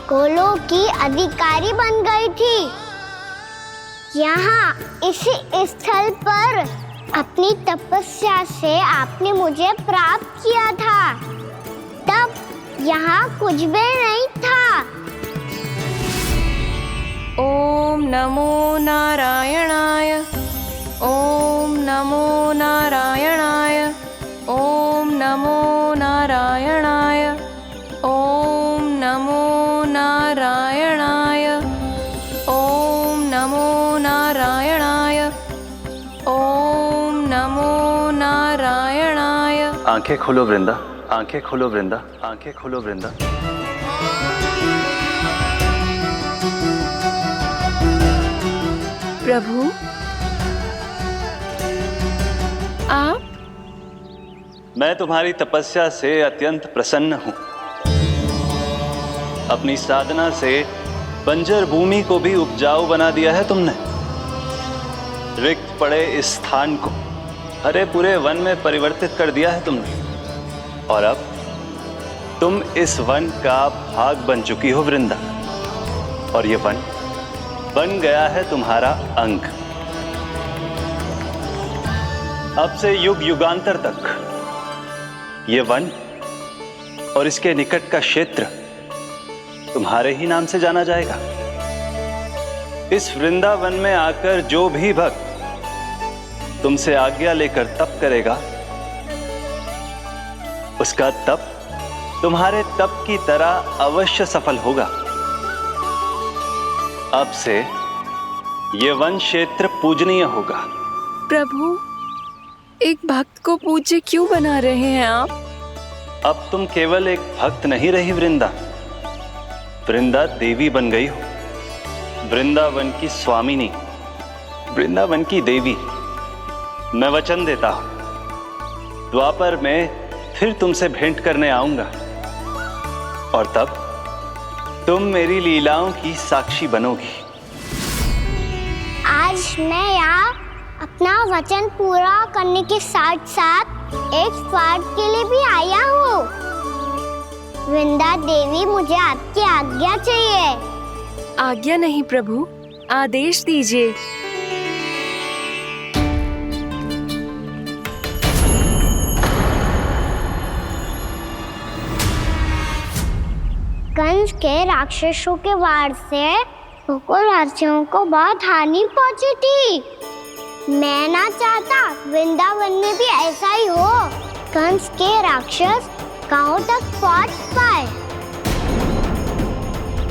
गोलों की अधिकारी बन गई थी, यहाँ इसी स्थल पर अपनी तपस्या से आपने मुझे प्राप्त किया था। तब यहाँ कुछ भी नहीं था। ओम नमो नारायणाय, ओम नमो नारायणाय, ओम नमो नारायणाय, ओम नमो नारायणाय, ओम नमो नारायणाय, ओम नमो नारायणाय। आंखें खोलो वृंदा, आंखें खोलो वृंदा, आंखें खोलो वृंदा। प्रभु आप? मैं तुम्हारी तपस्या से अत्यंत प्रसन्न हूं। अपनी साधना से बंजर भूमि को भी उपजाऊ बना दिया है तुमने। रिक्त पड़े इस स्थान को हरे पूरे वन में परिवर्तित कर दिया है तुमने, और अब तुम इस वन का भाग बन चुकी हो वृंदा, और ये वन बन गया है तुम्हारा अंग। अब से युग युगांतर तक ये वन और इसके निकट का क्षेत्र तुम्हारे ही नाम से जाना जाएगा। इस वृंदावन में आकर जो भी भक्त तुमसे आज्ञा लेकर तप करेगा, उसका तप तुम्हारे तप की तरह अवश्य सफल होगा। अब से ये वन क्षेत्र पूजनीय होगा। प्रभु, एक भक्त को पूज्य क्यों बना रहे हैं आप? अब तुम केवल एक भक्त नहीं रही वृंदा, वृंदा देवी बन गई हो। वृंदावन की स्वामिनी, वृंदावन की देवी। मैं वचन देता हूं, द्वापर में फिर तुमसे भेंट करने आऊंगा, और तब तुम मेरी लीलाओं की साक्षी बनोगी। आज मैं यहाँ अपना वचन पूरा करने के साथ साथ एक स्वार्थ के लिए भी आया हूँ। वृंदा देवी, मुझे आपकी आज्ञा चाहिए। आज्ञा नहीं प्रभु, आदेश दीजिए। कंस के राक्षसों के वार से गोकुलवासियों को बहुत हानि पहुंची थी। मैं ना चाहता वृंदावन में भी ऐसा ही हो। कंस के राक्षस गांव तक पहुंच पाए,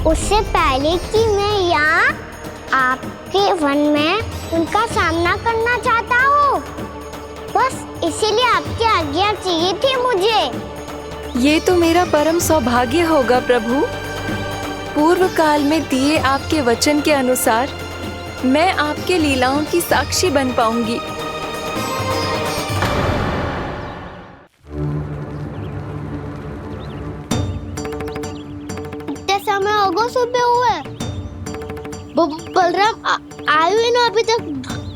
उससे पहले कि मैं यहाँ आपके वन में उनका सामना करना चाहता हूँ। बस इसीलिए आपकी आज्ञा चाहिए थी मुझे। ये तो मेरा परम सौभाग्य होगा प्रभु। पूर्व काल में दिए आपके वचन के अनुसार मैं आपके लीलाओं की साक्षी बन पाऊंगी। इतने समय होगा सुबह हुए, बलराम आए हुए ना अभी तक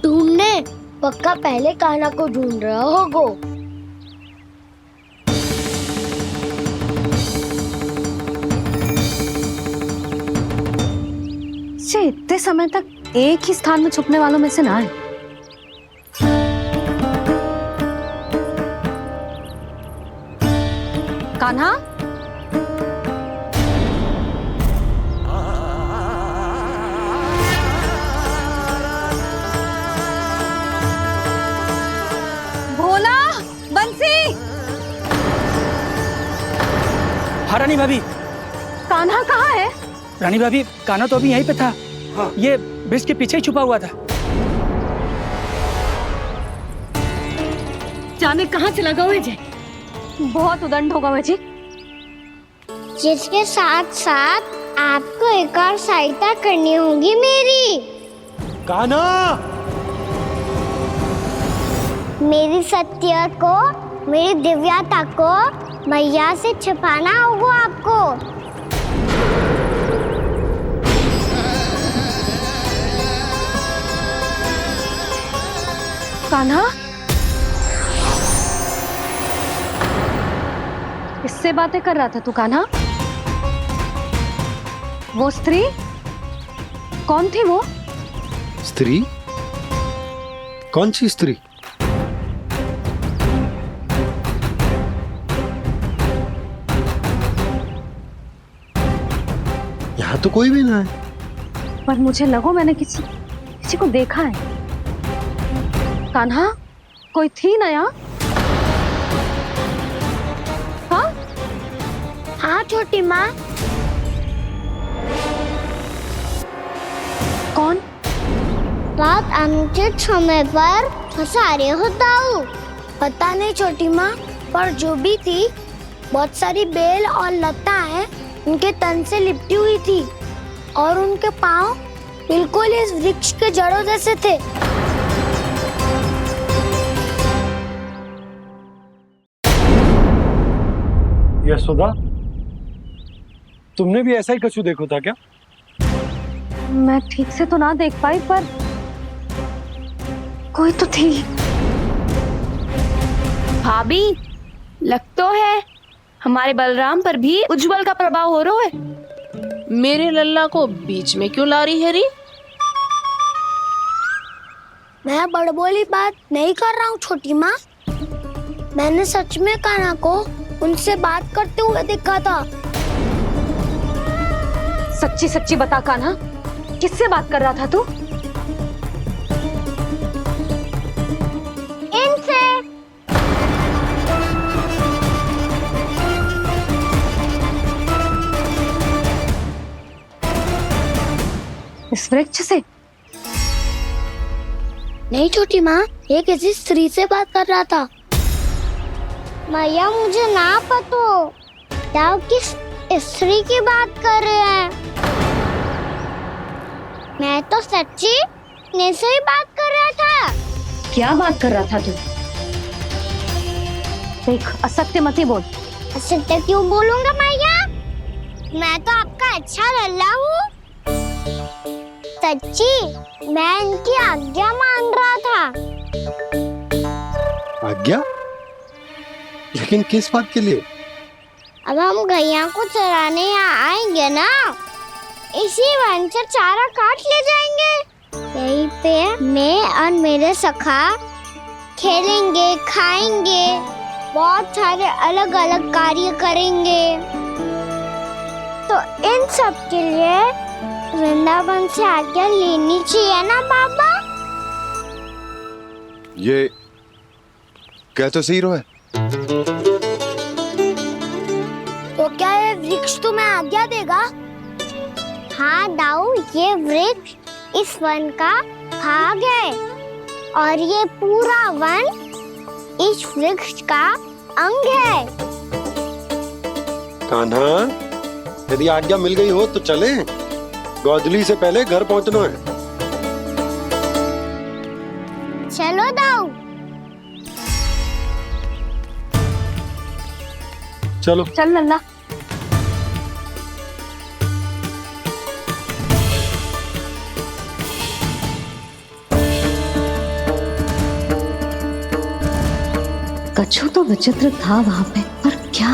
ढूंढने। पक्का पहले कान्हा को ढूंढ रहा होगा। इतने समय तक एक ही स्थान में छुपने वालों में से ना है। कान्हा, भोला, बंसी। हाँ रानी भाभी। कान्हा कहाँ है? रानी भाभी, कान्हा तो अभी यहीं पे था। हाँ। ये ब्रिज के पीछे ही छुपा हुआ था। जाने कहाँ चला गया है जी? बहुत उदंड होगा जी। जिसके साथ साथ आपको एक और सहायता करनी होगी मेरी। कान्हा, मेरी सत्य को, मेरी दिव्यता को मैया से छिपाना होगा आपको। कान्हा, इससे बातें कर रहा था तू कान्हा? वो स्त्री कौन थी? वो स्त्री? कौन सी स्त्री? यहाँ तो कोई भी ना है। पर मुझे लगो मैंने किसी को देखा है। कान्हा, कोई थी ना यहाँ? हाँ? हाँ छोटी माँ। कौन? रात अनुचित समय पर फंसा रहे हो दाऊ। पता नहीं छोटी माँ, पर जो भी थी बहुत सारी बेल और लता है उनके तन से लिपटी हुई थी और उनके पाँव बिल्कुल इस वृक्ष के जड़ों जैसे थे। यशोदा, तुमने भी ऐसा ही कछु देखो था क्या? मैं ठीक से तो ना देख पाई, पर कोई तो थी। भाभी, लग तो है हमारे बलराम पर भी उज्जवल का प्रभाव हो रहा है। मेरे लल्ला को बीच में क्यों ला रही है री? मैं बड़बोली बात नहीं कर रहा हूँ छोटी माँ। मैंने सच में कान्हा को उनसे बात करते हुए देखा था। सच्ची सच्ची बता कान्हा, किससे बात कर रहा था तू? इनसे। इस वृक्ष से? नहीं छोटी माँ, ये किसी स्त्री से बात कर रहा था। मैया मुझे ना पता क्या किस स्त्री की बात कर रहे हैं। मैं तो सच्ची ने से ही बात कर रहा था। क्या बात कर रहा था तू? देख, असत्य मत ही बोल। असत्य क्यों बोलूंगा मैया? मैं तो आपका अच्छा लल्ला हूँ। सच्ची मैं इनकी आज्ञा मान रहा था। आज्ञा? लेकिन किस बात के लिए? अब हम गैया को चराने यहाँ आएंगे ना, इसी वन से चारा काट ले जाएंगे। यहीं पे मैं और मेरे सखा खेलेंगे, खाएंगे, बहुत सारे अलग अलग कार्य करेंगे। तो इन सब के लिए वृंदावन से आज्ञा लेनी चाहिए ना बाबा? ये क्या तो सही रो है? तो क्या ये वृक्ष तुम्हें आज्ञा देगा? हाँ दाऊ, ये वृक्ष इस वन का भाग है और ये पूरा वन इस वृक्ष का अंग है। कान्हा, यदि आज्ञा मिल गई हो तो चले। गोधली से पहले घर पहुंचना है। चलो दाऊ। चलो चल लल्ला। कछु तो विचित्र था वहां पे, पर क्या?